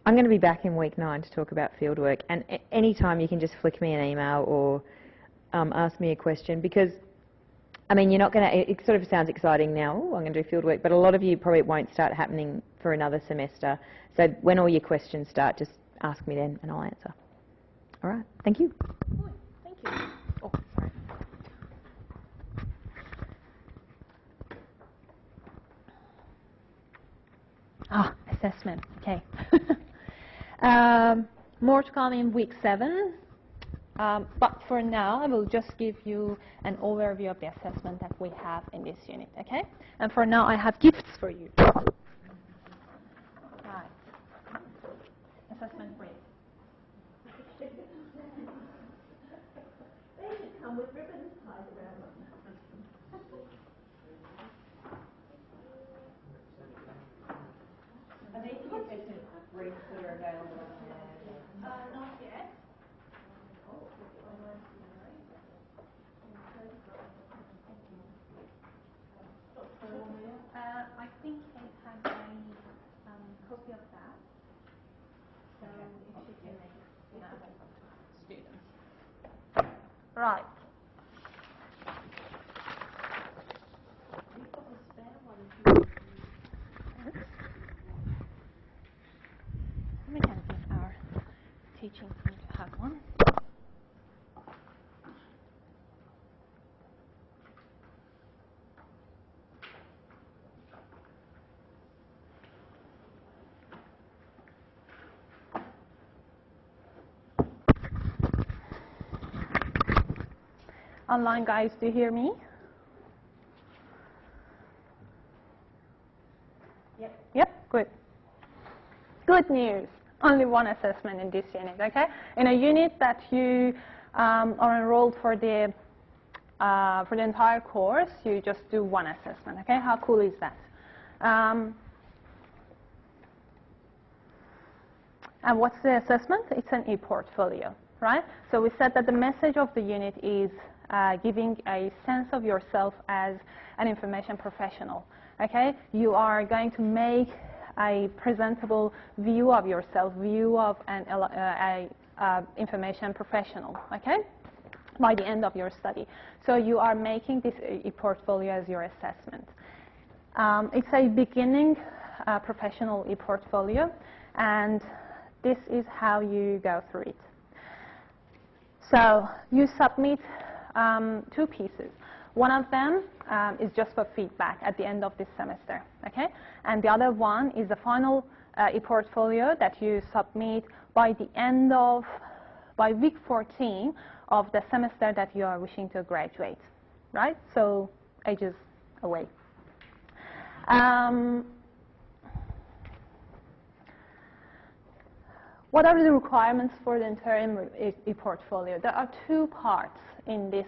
I'm going to be back in week 9 to talk about fieldwork, and any time you can just flick me an email or ask me a question, because I mean, you're not going to, it sort of sounds exciting now, oh, I'm going to do fieldwork, but a lot of you probably won't start happening for another semester. So when all your questions start, just ask me then and I'll answer. All right, thank you. Thank you. Oh, sorry. Assessment, okay. More to come in week 7. But for now, I will just give you an overview of the assessment that we have in this unit, okay? And for now, I have gifts for you. Right. Assessment brief. They should come with ribbons tied around them. Are these the assessment briefs that are available? Not yet. I think it has a copy of that, so it should be available to students. Right. We can give our teaching team to have one. Online guys, do you hear me? Yep, good. Good news. Only one assessment in this unit, okay? In a unit that you are enrolled for the entire course, you just do one assessment, okay? How cool is that? And what's the assessment? It's an e-portfolio, right? So we said that the message of the unit is giving a sense of yourself as an information professional, okay? You are going to make a presentable view of yourself, view of an information professional, okay, by the end of your study. So you are making this e-portfolio as your assessment. It's a beginning professional e-portfolio, and this is how you go through it. So you submit 2 pieces. One of them is just for feedback at the end of this semester, okay? And the other one is the final e-portfolio that you submit by the end of, by week 14 of the semester that you are wishing to graduate, right? So ages away. What are the requirements for the interim e-portfolio? There are two parts in this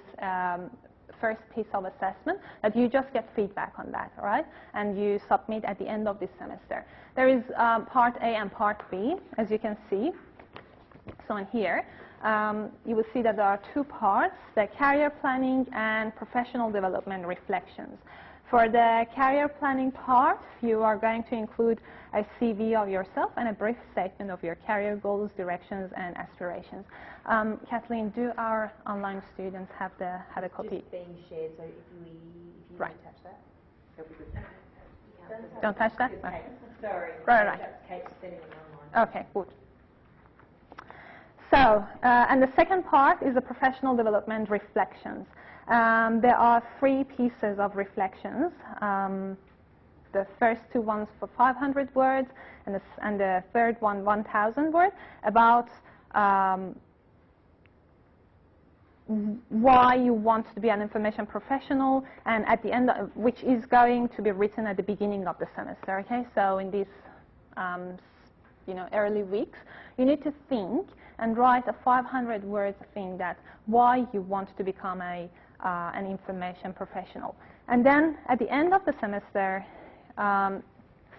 first piece of assessment that you just get feedback on that, all right? And you submit at the end of this semester. There is part A and part B, as you can see. So in here, you will see that there are two parts, the career planning and professional development reflections. For the career planning part, you are going to include a CV of yourself and a brief statement of your career goals, directions, and aspirations. Kathleen, do our online students have a copy? It's being shared, so if you right. don't touch that, that'll be good. Don't touch that? Kate, sorry. Right. Kate's sending it online. Okay, good. So, and the second part is the professional development reflections. There are 3 pieces of reflections. The first 2 ones for 500 words, and the third one 1,000 words, about why you want to be an information professional, and at the end, which is going to be written at the beginning of the semester. Okay, so in these early weeks, you need to think and write a 500 words thing that why you want to become an information professional. And then at the end of the semester,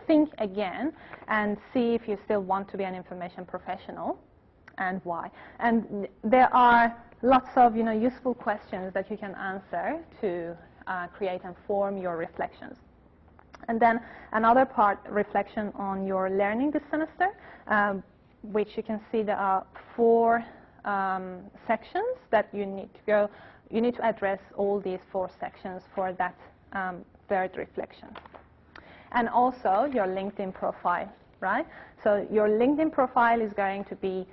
think again and see if you still want to be an information professional and why. And there are lots of useful questions that you can answer to create and form your reflections. And then another part, reflection on your learning this semester, which you can see there are 4 sections that you need to go. You need to address all these 4 sections for that third reflection. And also your LinkedIn profile, right? So your LinkedIn profile is going to be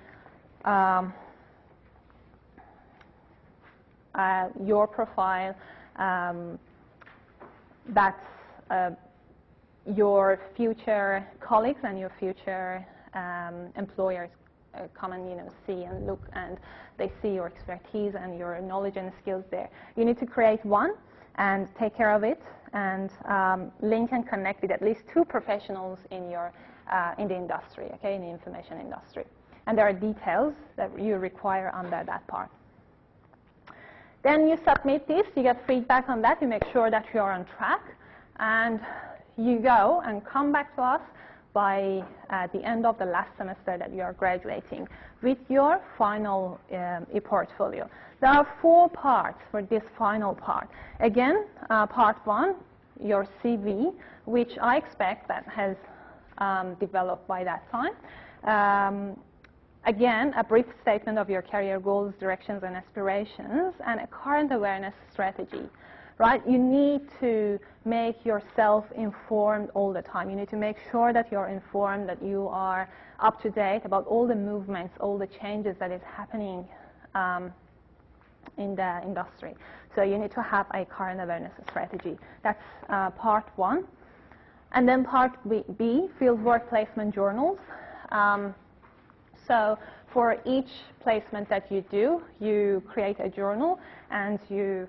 your profile that's your future colleagues and your future employers come and see and look, and they see your expertise and your knowledge and skills there. You need to create one and take care of it, and link and connect with at least 2 professionals in your in the industry, okay, in the information industry. And there are details that you require under that part. Then you submit this, you get feedback on that, you make sure that you're on track, and you go and come back to us by the end of the last semester that you are graduating with your final e-portfolio. There are 4 parts for this final part. Again, part 1, your CV, which I expect that has developed by that time. Again, a brief statement of your career goals, directions, and aspirations, and a current awareness strategy. Right? You need to make yourself informed all the time. You need to make sure that you're informed, that you are up to date about all the movements, all the changes that is happening in the industry. So you need to have a current awareness strategy. That's part 1. And then part B, fieldwork placement journals. So for each placement that you do, you create a journal and you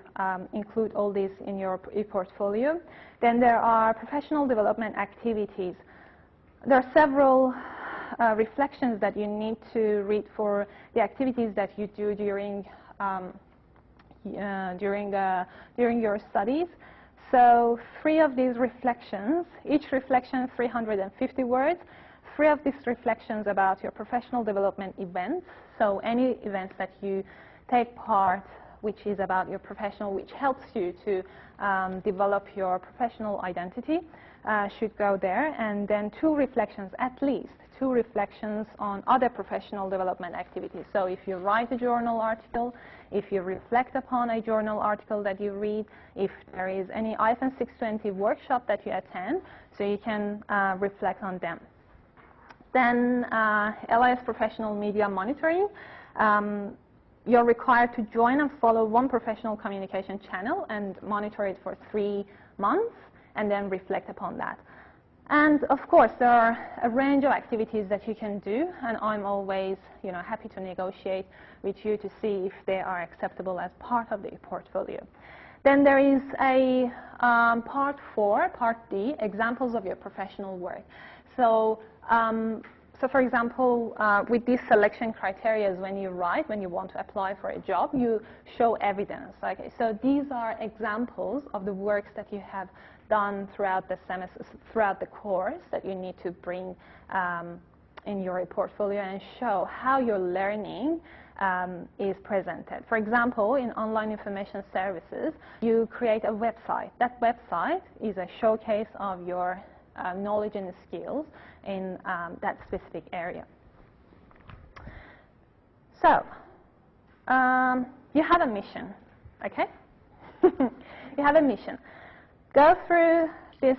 include all these in your e-portfolio. Then there are professional development activities. There are several reflections that you need to read for the activities that you do during your studies. So 3 of these reflections, each reflection 350 words. 3 of these reflections about your professional development events. So any events that you take part, which is about your professional, which helps you to develop your professional identity, should go there. And then 2 reflections, at least 2 reflections on other professional development activities. So if you write a journal article, if you reflect upon a journal article that you read, if there is any IFN 620 workshop that you attend, so you can reflect on them. Then LIS professional media monitoring. you're required to join and follow one professional communication channel and monitor it for 3 months and then reflect upon that. And of course, there are a range of activities that you can do, and I'm always, happy to negotiate with you to see if they are acceptable as part of the portfolio. Then there is a part 4, part D, examples of your professional work. So for example, with these selection criteria, when you want to apply for a job, you show evidence. Okay, so these are examples of the works that you have done throughout the semester, throughout the course, that you need to bring in your portfolio and show how your learning is presented. For example, in online information services, you create a website. That website is a showcase of your knowledge and skills in that specific area. So, you have a mission, okay? You have a mission. Go through this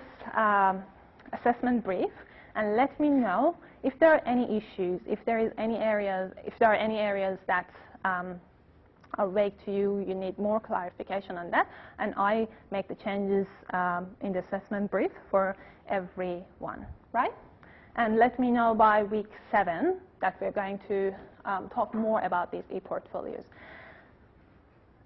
assessment brief and let me know if there are any issues, if there are any areas that are vague to you, you need more clarification on that, and I make the changes in the assessment brief for everyone, right? And let me know by week 7 that we're going to talk more about these e-portfolios.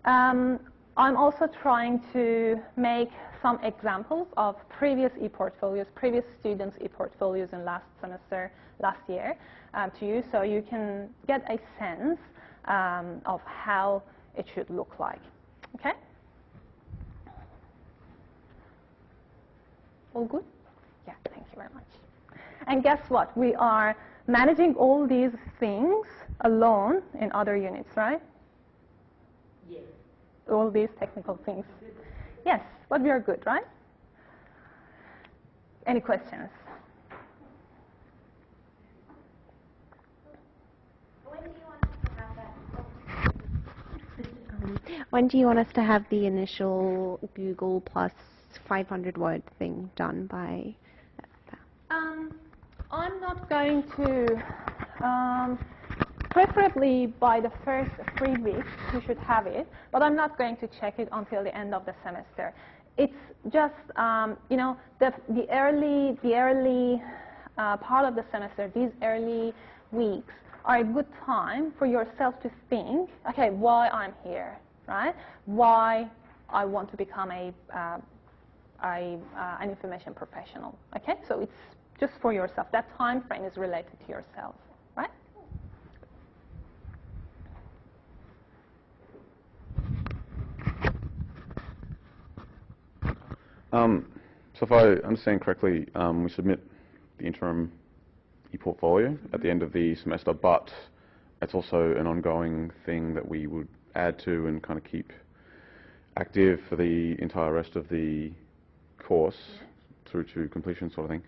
I'm also trying to make some examples of previous e-portfolios, previous students' e-portfolios in last year to you, so you can get a sense of how it should look like. Okay? All good? Yeah, thank you very much. And guess what? We are managing all these things alone in other units, right? Yes. All these technical things. Yes, but we are good, right? Any questions? When do you want us to have the initial Google plus 500 word thing done by? I'm not going to, preferably by the first 3 weeks you should have it, but I'm not going to check it until the end of the semester. It's just, the early part of the semester, these early weeks are a good time for yourself to think, okay, why I'm here, right? Why I want to become an information professional, okay? So it's just for yourself. That time frame is related to yourself, right? So if I understand correctly, we submit the interim e-portfolio at the end of the semester, but it's also an ongoing thing that we would add to and kind of keep active for the entire rest of the course through to completion sort of thing.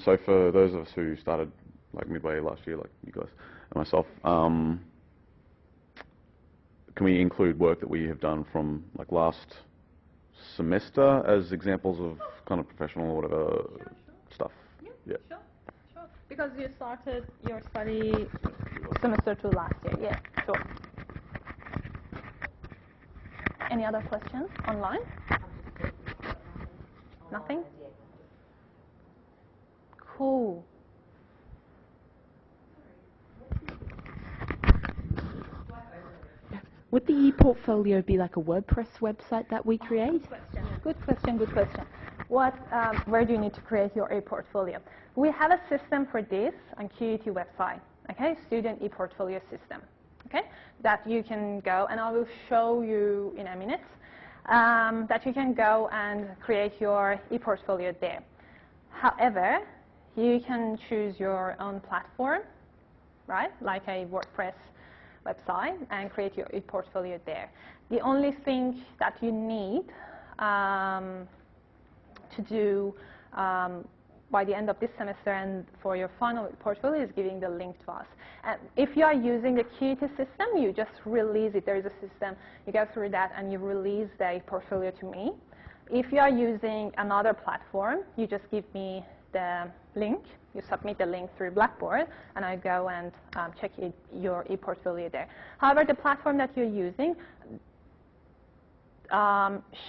So for those of us who started like midway last year, like you guys and myself, can we include work that we have done from like last semester as examples of kind of professional or whatever stuff? Yeah. Sure. Because you started your study semester 2 last year. Yeah, sure. Any other questions online? Nothing? Cool. Would the e-portfolio be like a WordPress website that we create? Good question. Where do you need to create your e-portfolio? We have a system for this on QUT website, okay? Student e-portfolio system, okay? That you can go, and I will show you in a minute, that you can go and create your e-portfolio there. However, you can choose your own platform, right? Like a WordPress website, and create your e-portfolio there. The only thing that you need to do by the end of this semester and for your final portfolio is giving the link to us. And if you are using the QUT system, you just release it. There is a system, you go through that and you release the portfolio to me. If you are using another platform, you just give me the link. You submit the link through Blackboard, and I go and check your ePortfolio there. However, the platform that you're using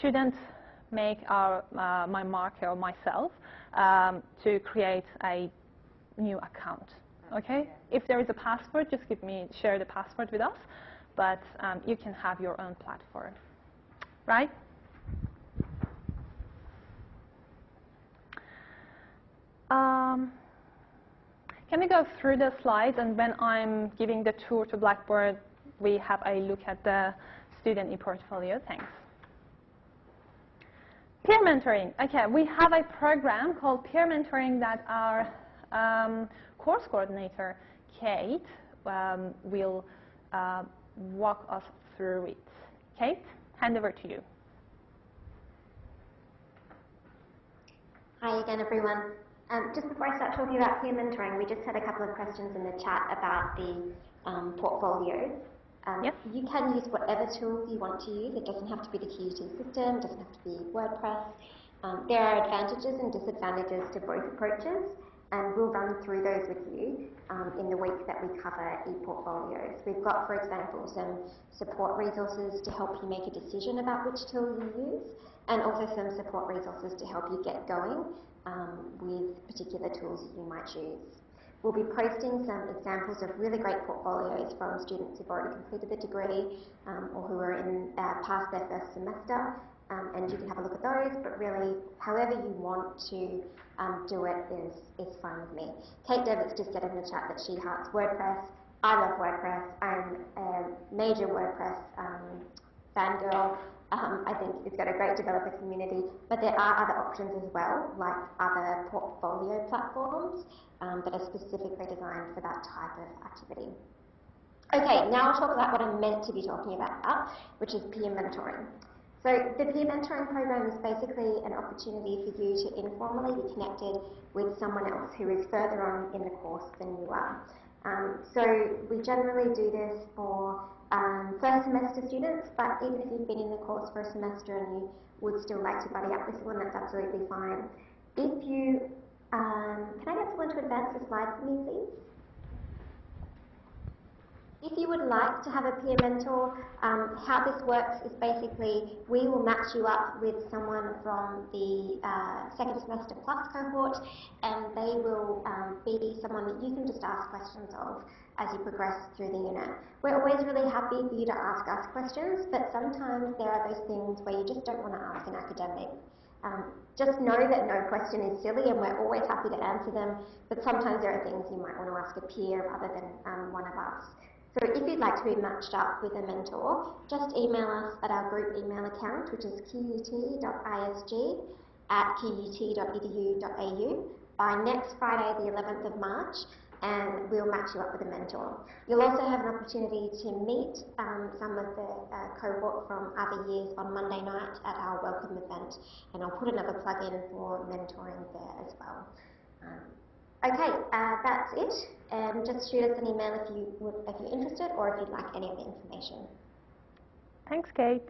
shouldn't make my marker or myself to create a new account. Okay? If there is a password, just share the password with us, but you can have your own platform, right? Can we go through the slides, and when I'm giving the tour to Blackboard, we have a look at the student ePortfolio? Thanks. Peer mentoring. Okay, we have a program called Peer Mentoring that our course coordinator, Kate, will walk us through it. Kate, hand over to you. Hi again, everyone. Just before I start talking about peer mentoring, we just had a couple of questions in the chat about the portfolios. Yep. You can use whatever tools you want to use. It doesn't have to be the QUT system, it doesn't have to be WordPress. There are advantages and disadvantages to both approaches, and we'll run through those with you in the week that we cover ePortfolios. We've got, for example, some support resources to help you make a decision about which tool you use, and also some support resources to help you get going with particular tools that you might choose. We'll be posting some examples of really great portfolios from students who've already completed the degree or who are past their first semester, and you can have a look at those, but really, however you want to do it is fine with me. Kate Devitt's just said in the chat that she hearts WordPress. I love WordPress. I'm a major WordPress fangirl. I think it's got a great developer community, but there are other options as well, like other portfolio platforms that are specifically designed for that type of activity. Okay, now I'll talk about what I'm meant to be talking about, which is peer mentoring. So the peer mentoring program is basically an opportunity for you to informally be connected with someone else who is further on in the course than you are. So we generally do this for first semester students, but even if you've been in the course for a semester and you would still like to buddy up with someone, that's absolutely fine. If you, can I get someone to advance the slide for me, please? If you would like to have a peer mentor, how this works is basically we will match you up with someone from the second semester plus cohort, and they will be someone that you can just ask questions of as you progress through the unit. We're always really happy for you to ask us questions, but sometimes there are those things where you just don't want to ask an academic. Just know that no question is silly, and we're always happy to answer them, but sometimes there are things you might want to ask a peer other than one of us. So if you'd like to be matched up with a mentor, just email us at our group email account, which is qut.isg@qut.edu.au by next Friday, the 11th of March, and we'll match you up with a mentor. You'll also have an opportunity to meet some of the cohort from other years on Monday night at our welcome event, and I'll put another plug in for mentoring there as well. Okay, that's it. Just shoot us an email if you're interested, or if you'd like any of the information. Thanks, Kate.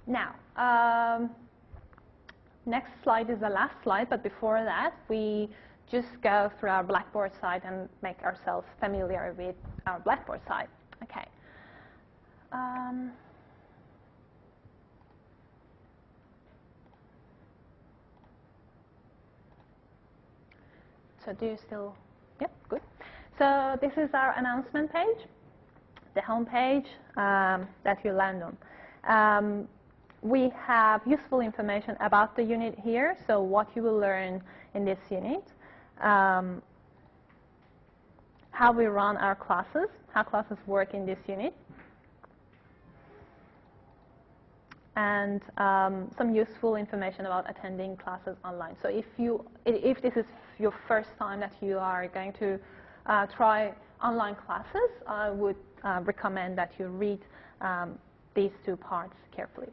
Now, next slide is the last slide, but before that, we just go through our Blackboard site and make ourselves familiar with our Blackboard site. Okay. So do you still, yep, good. So this is our announcement page, the home page that you land on. We have useful information about the unit here, so what you will learn in this unit, how we run our classes, how classes work in this unit, and some useful information about attending classes online. So if this is your first time that you are going to try online classes, I would recommend that you read these two parts carefully.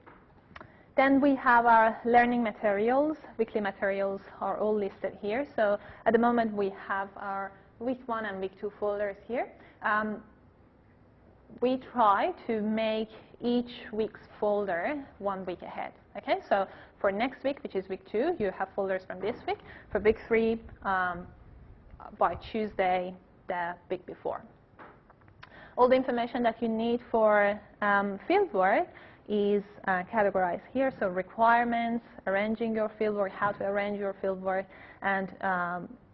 Then we have our learning materials. Weekly materials are all listed here. So at the moment we have our week 1 and week 2 folders here. we try to make each week's folder 1 week ahead. Okay, so for next week, which is week 2, you have folders from this week. For week 3, by Tuesday, the week before. All the information that you need for fieldwork is categorized here. So requirements, arranging your fieldwork, how to arrange your fieldwork, and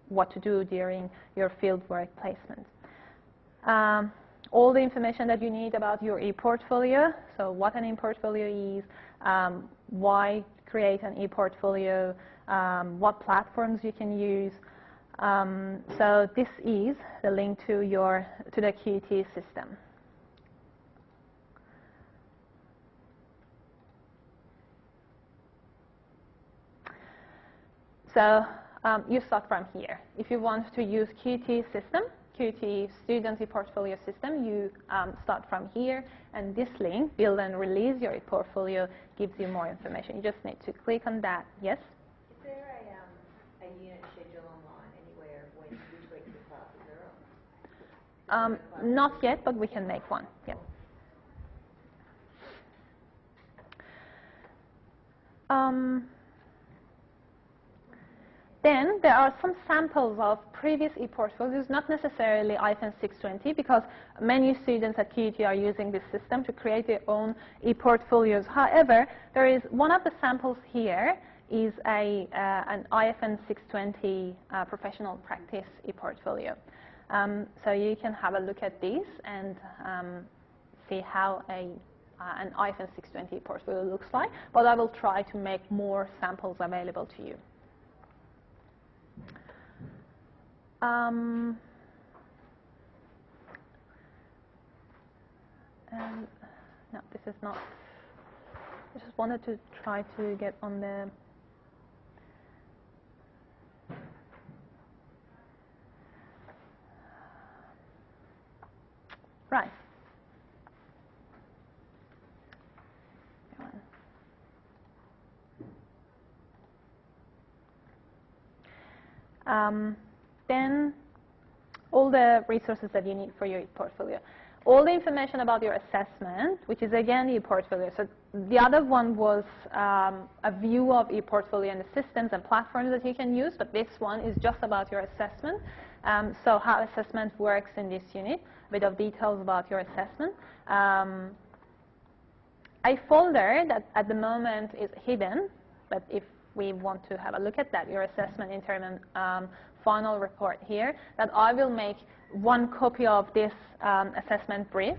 what to do during your fieldwork placement. All the information that you need about your e-portfolio, so what an e-portfolio is, why create an e-portfolio, what platforms you can use. So this is the link to the QT system. So you start from here. If you want to use QT system, QT student e-portfolio system, you start from here, and this link, build and release your e-portfolio, gives you more information. You just need to click on that. Yes? Is there a unit schedule online anywhere when which weeks the classes are on? Not yet, but we can make one. Yeah. Then there are some samples of previous e-portfolios, not necessarily IFN 620, because many students at QUT are using this system to create their own e-portfolios. However, there is one of the samples here is an IFN 620 professional practice e-portfolio. So you can have a look at these and see how an IFN 620 e-portfolio looks like, but I will try to make more samples available to you. And no, this is not. I just wanted to try to get on the. Right. Then all the resources that you need for your portfolio. All the information about your assessment, which is again e-portfolio. So the other one was a view of e-portfolio and the systems and platforms that you can use, but this one is just about your assessment. So how assessment works in this unit, a bit of details about your assessment. A folder that at the moment is hidden, but if we want to have a look at that, your assessment interim final report here, that I will make one copy of this assessment brief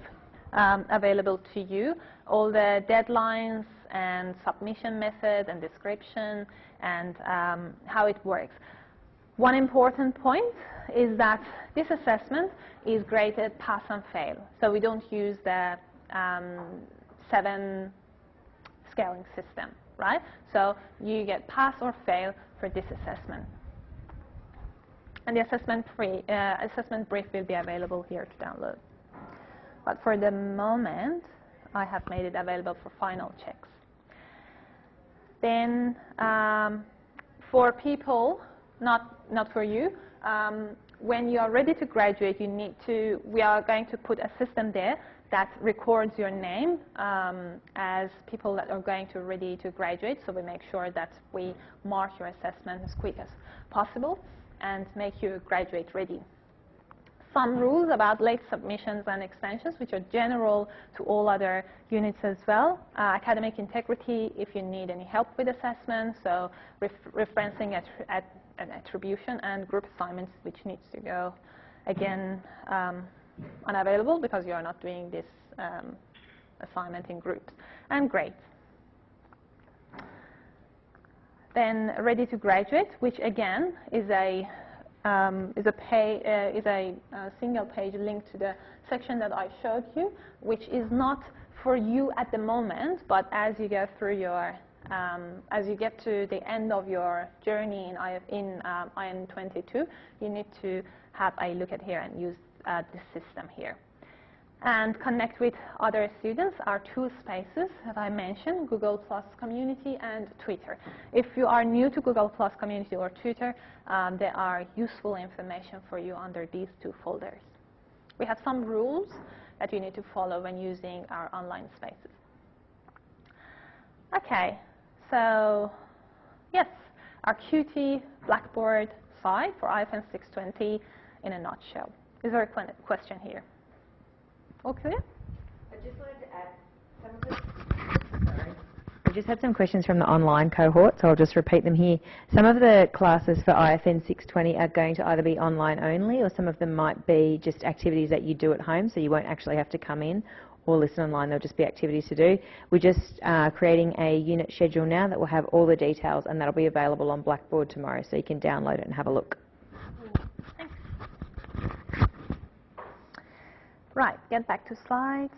available to you, all the deadlines and submission method and description and how it works. One important point is that this assessment is graded pass and fail. So we don't use the 7 scaling system, right? So you get pass or fail for this assessment. And the assessment brief will be available here to download. But for the moment, I have made it available for final checks. Then for people, not for you, when you are ready to graduate, we are going to put a system there that records your name as people that are going to ready to graduate. So we make sure that we mark your assessment as quick as possible and make you graduate ready. Some rules about late submissions and extensions, which are general to all other units as well. Academic integrity, if you need any help with assessment, so referencing an attribution, and group assignments, which needs to go, again, unavailable because you are not doing this assignment in groups, and grades. Then ready to graduate, which again is a single page link to the section that I showed you, which is not for you at the moment, but as you go through your as you get to the end of your journey in IN22, you need to have a look at here and use this system here. And connect with other students are 2 spaces that I mentioned, Google Plus Community and Twitter. If you are new to Google Plus Community or Twitter, there are useful information for you under these 2 folders. We have some rules that you need to follow when using our online spaces. Okay, so yes, our Qt Blackboard site for IFN 620 in a nutshell. Is there a question here? All clear? I just wanted to add some of we just had some questions from the online cohort, so I'll just repeat them here. Some of the classes for IFN 620 are going to either be online only, or some of them might be just activities that you do at home, so you won't actually have to come in or listen online. There'll just be activities to do. We're just creating a unit schedule now that will have all the details, and that'll be available on Blackboard tomorrow, so you can download it and have a look. Right, get back to slides.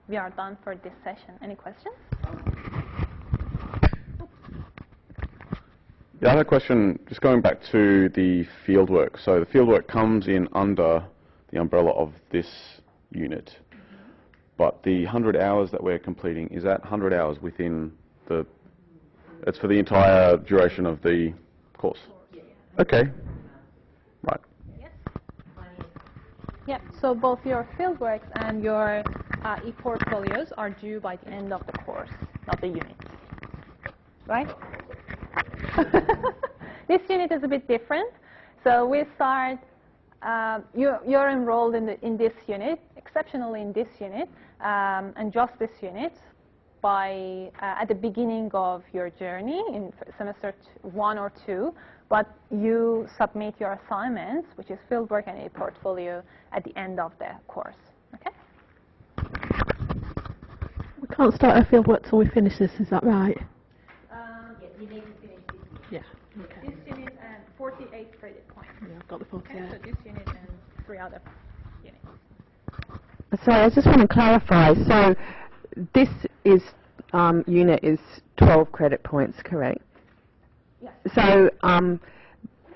We are done for this session. Any questions? Yeah, I had a question, just going back to the fieldwork. So the fieldwork comes in under the umbrella of this unit, but the 100 hours that we're completing, is that 100 hours within the, it's for the entire duration of the course? Okay, right. Yep, so both your fieldworks and your e-portfolios are due by the end of the course, not the unit, right? This unit is a bit different. So we start, you're enrolled in this unit, exceptionally in this unit, and just this unit by at the beginning of your journey in semester 1 or 2, but you submit your assignments, which is fieldwork and e-portfolio, at the end of the course. Okay? We can't start our fieldwork till we finish this, is that right? Yes, you need to finish this year. Yeah, okay. This unit and 48 credit points. Yeah, I've got the 48. Okay, so this unit and 3 other units. Sorry, I just want to clarify. So this is unit is 12 credit points, correct? Yes. So,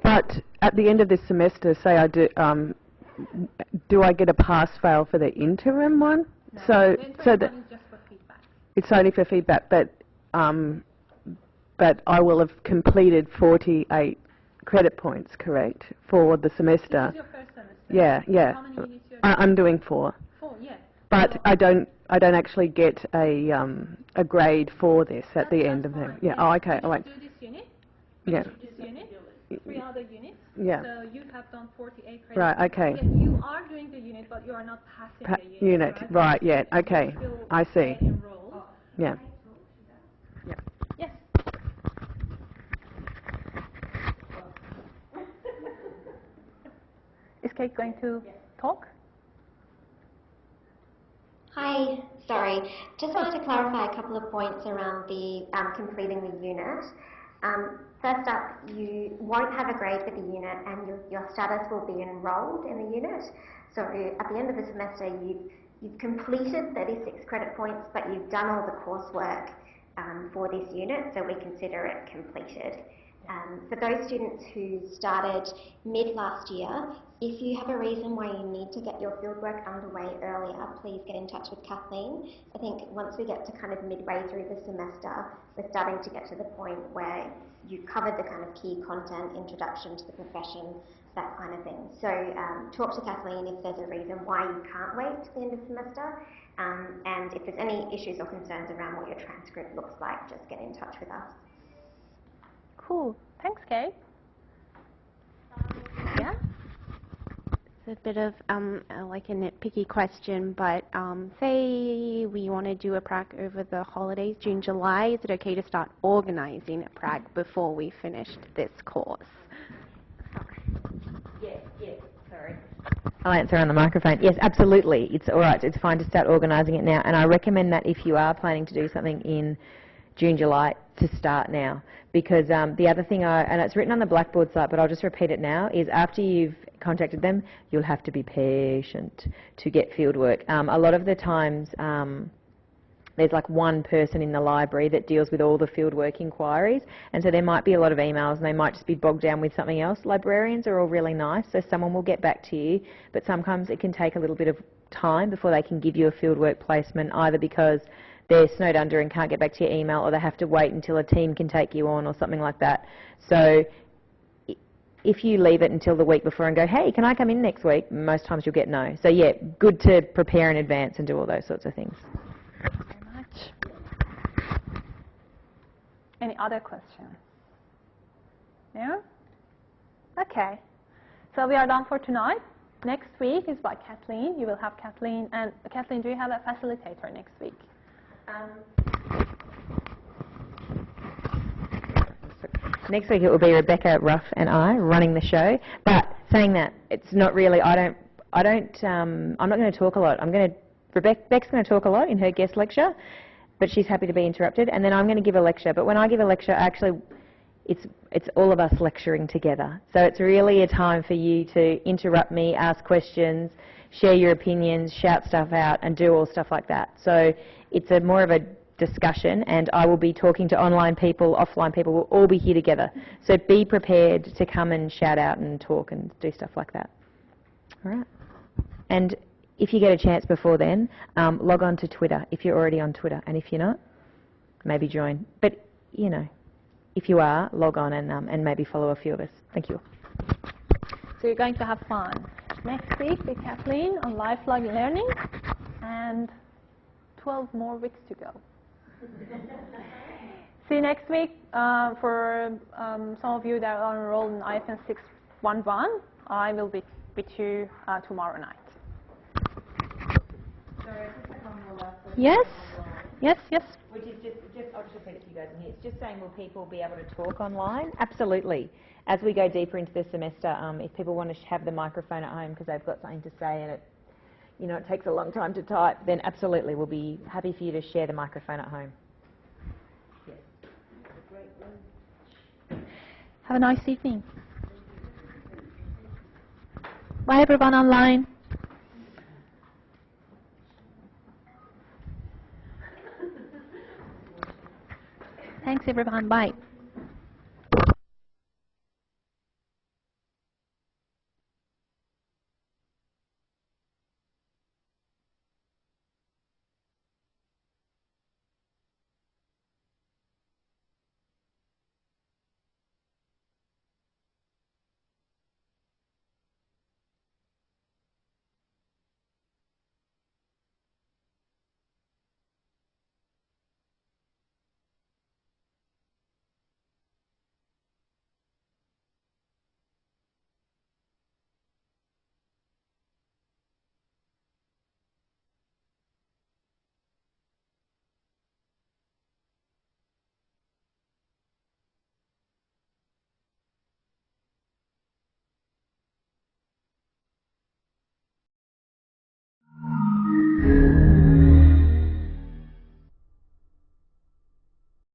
but at the end of this semester, say I do I get a pass-fail for the interim one? No, So, the interim so one that is just for feedback. it's only for feedback, but I will have completed 48 credit points, correct, for the semester. This is your first semester. Yeah, yeah. How many units you're I'm doing 4. 4, yeah. But I don't actually get a grade for this at the end of them. Yeah. Oh, okay. All right. Do this unit. Yeah. This unit. 3 other units. Yeah. So you have done 48 credits. Right. Okay. Yes, you are doing the unit, but you are not passing the unit. Right. Yeah. Okay. I see. Enrolled. Yeah. Yes. Is Kate going to talk? Hi, sorry. Just wanted to clarify a couple of points around the completing the unit. First up, you won't have a grade for the unit, and your status will be enrolled in the unit. So at the end of the semester, you've completed 36 credit points, but you've done all the coursework for this unit, so we consider it completed. For those students who started mid last year, if you have a reason why you need to get your fieldwork underway earlier, please get in touch with Kathleen. I think once we get to kind of midway through the semester, we're starting to get to the point where you've covered the kind of key content, introduction to the profession, that kind of thing. So talk to Kathleen if there's a reason why you can't wait to the end of the semester. And if there's any issues or concerns around what your transcript looks like, just get in touch with us. Cool. Thanks, Kate. Yeah? It's a bit of like a nitpicky question, but say we want to do a prac over the holidays, June, July, is it okay to start organising a prac before we finished this course? Yes, sorry. I'll answer on the microphone. Yes, absolutely. It's all right. It's fine to start organising it now. And I recommend that if you are planning to do something in June, July, to start now. Because the other thing, and it's written on the Blackboard site, but I'll just repeat it now, is after you've contacted them, you'll have to be patient to get fieldwork. A lot of the times, there's like one person in the library that deals with all the fieldwork inquiries, and so there might be a lot of emails and they might just be bogged down with something else. Librarians are all really nice, so someone will get back to you, but sometimes it can take a little bit of time before they can give you a fieldwork placement, either because they're snowed under and can't get back to your email, or they have to wait until a team can take you on or something like that. So if you leave it until the week before and go, hey, can I come in next week, most times you'll get no. So yeah, good to prepare in advance and do all those sorts of things. Thank you very much. Any other questions? Yeah? Okay. So we are done for tonight. Next week is by Kathleen. You will have Kathleen. And Kathleen, do you have a facilitator next week? Next week it will be Rebecca Ruff and I running the show. But saying that, it's not really. I'm not going to talk a lot. Beck's going to talk a lot in her guest lecture, but she's happy to be interrupted. And then I'm going to give a lecture. But when I give a lecture, actually, it's all of us lecturing together. So it's really a time for you to interrupt me, ask questions, share your opinions, shout stuff out, and do all stuff like that. So it's more of a discussion, and I will be talking to online people, offline people. We'll all be here together. So be prepared to come and shout out and talk and do stuff like that. All right. And if you get a chance before then, log on to Twitter if you're already on Twitter, and if you're not, maybe join. But, you know, if you are, log on and maybe follow a few of us. Thank you. So you're going to have fun. Next week with Kathleen on lifelong learning, and 12 more weeks to go. See you next week. For some of you that are enrolled in IFN 611, I will be with you tomorrow night. Yes? Yes, yes. Which is I'll just repeat it to you guys in here. It's just saying, will people be able to talk online? Absolutely. As we go deeper into the semester, if people want to have the microphone at home because they've got something to say and it takes a long time to type, then absolutely we'll be happy for you to share the microphone at home. Yes. Have a nice evening. Bye everyone online. Thanks everyone. Bye.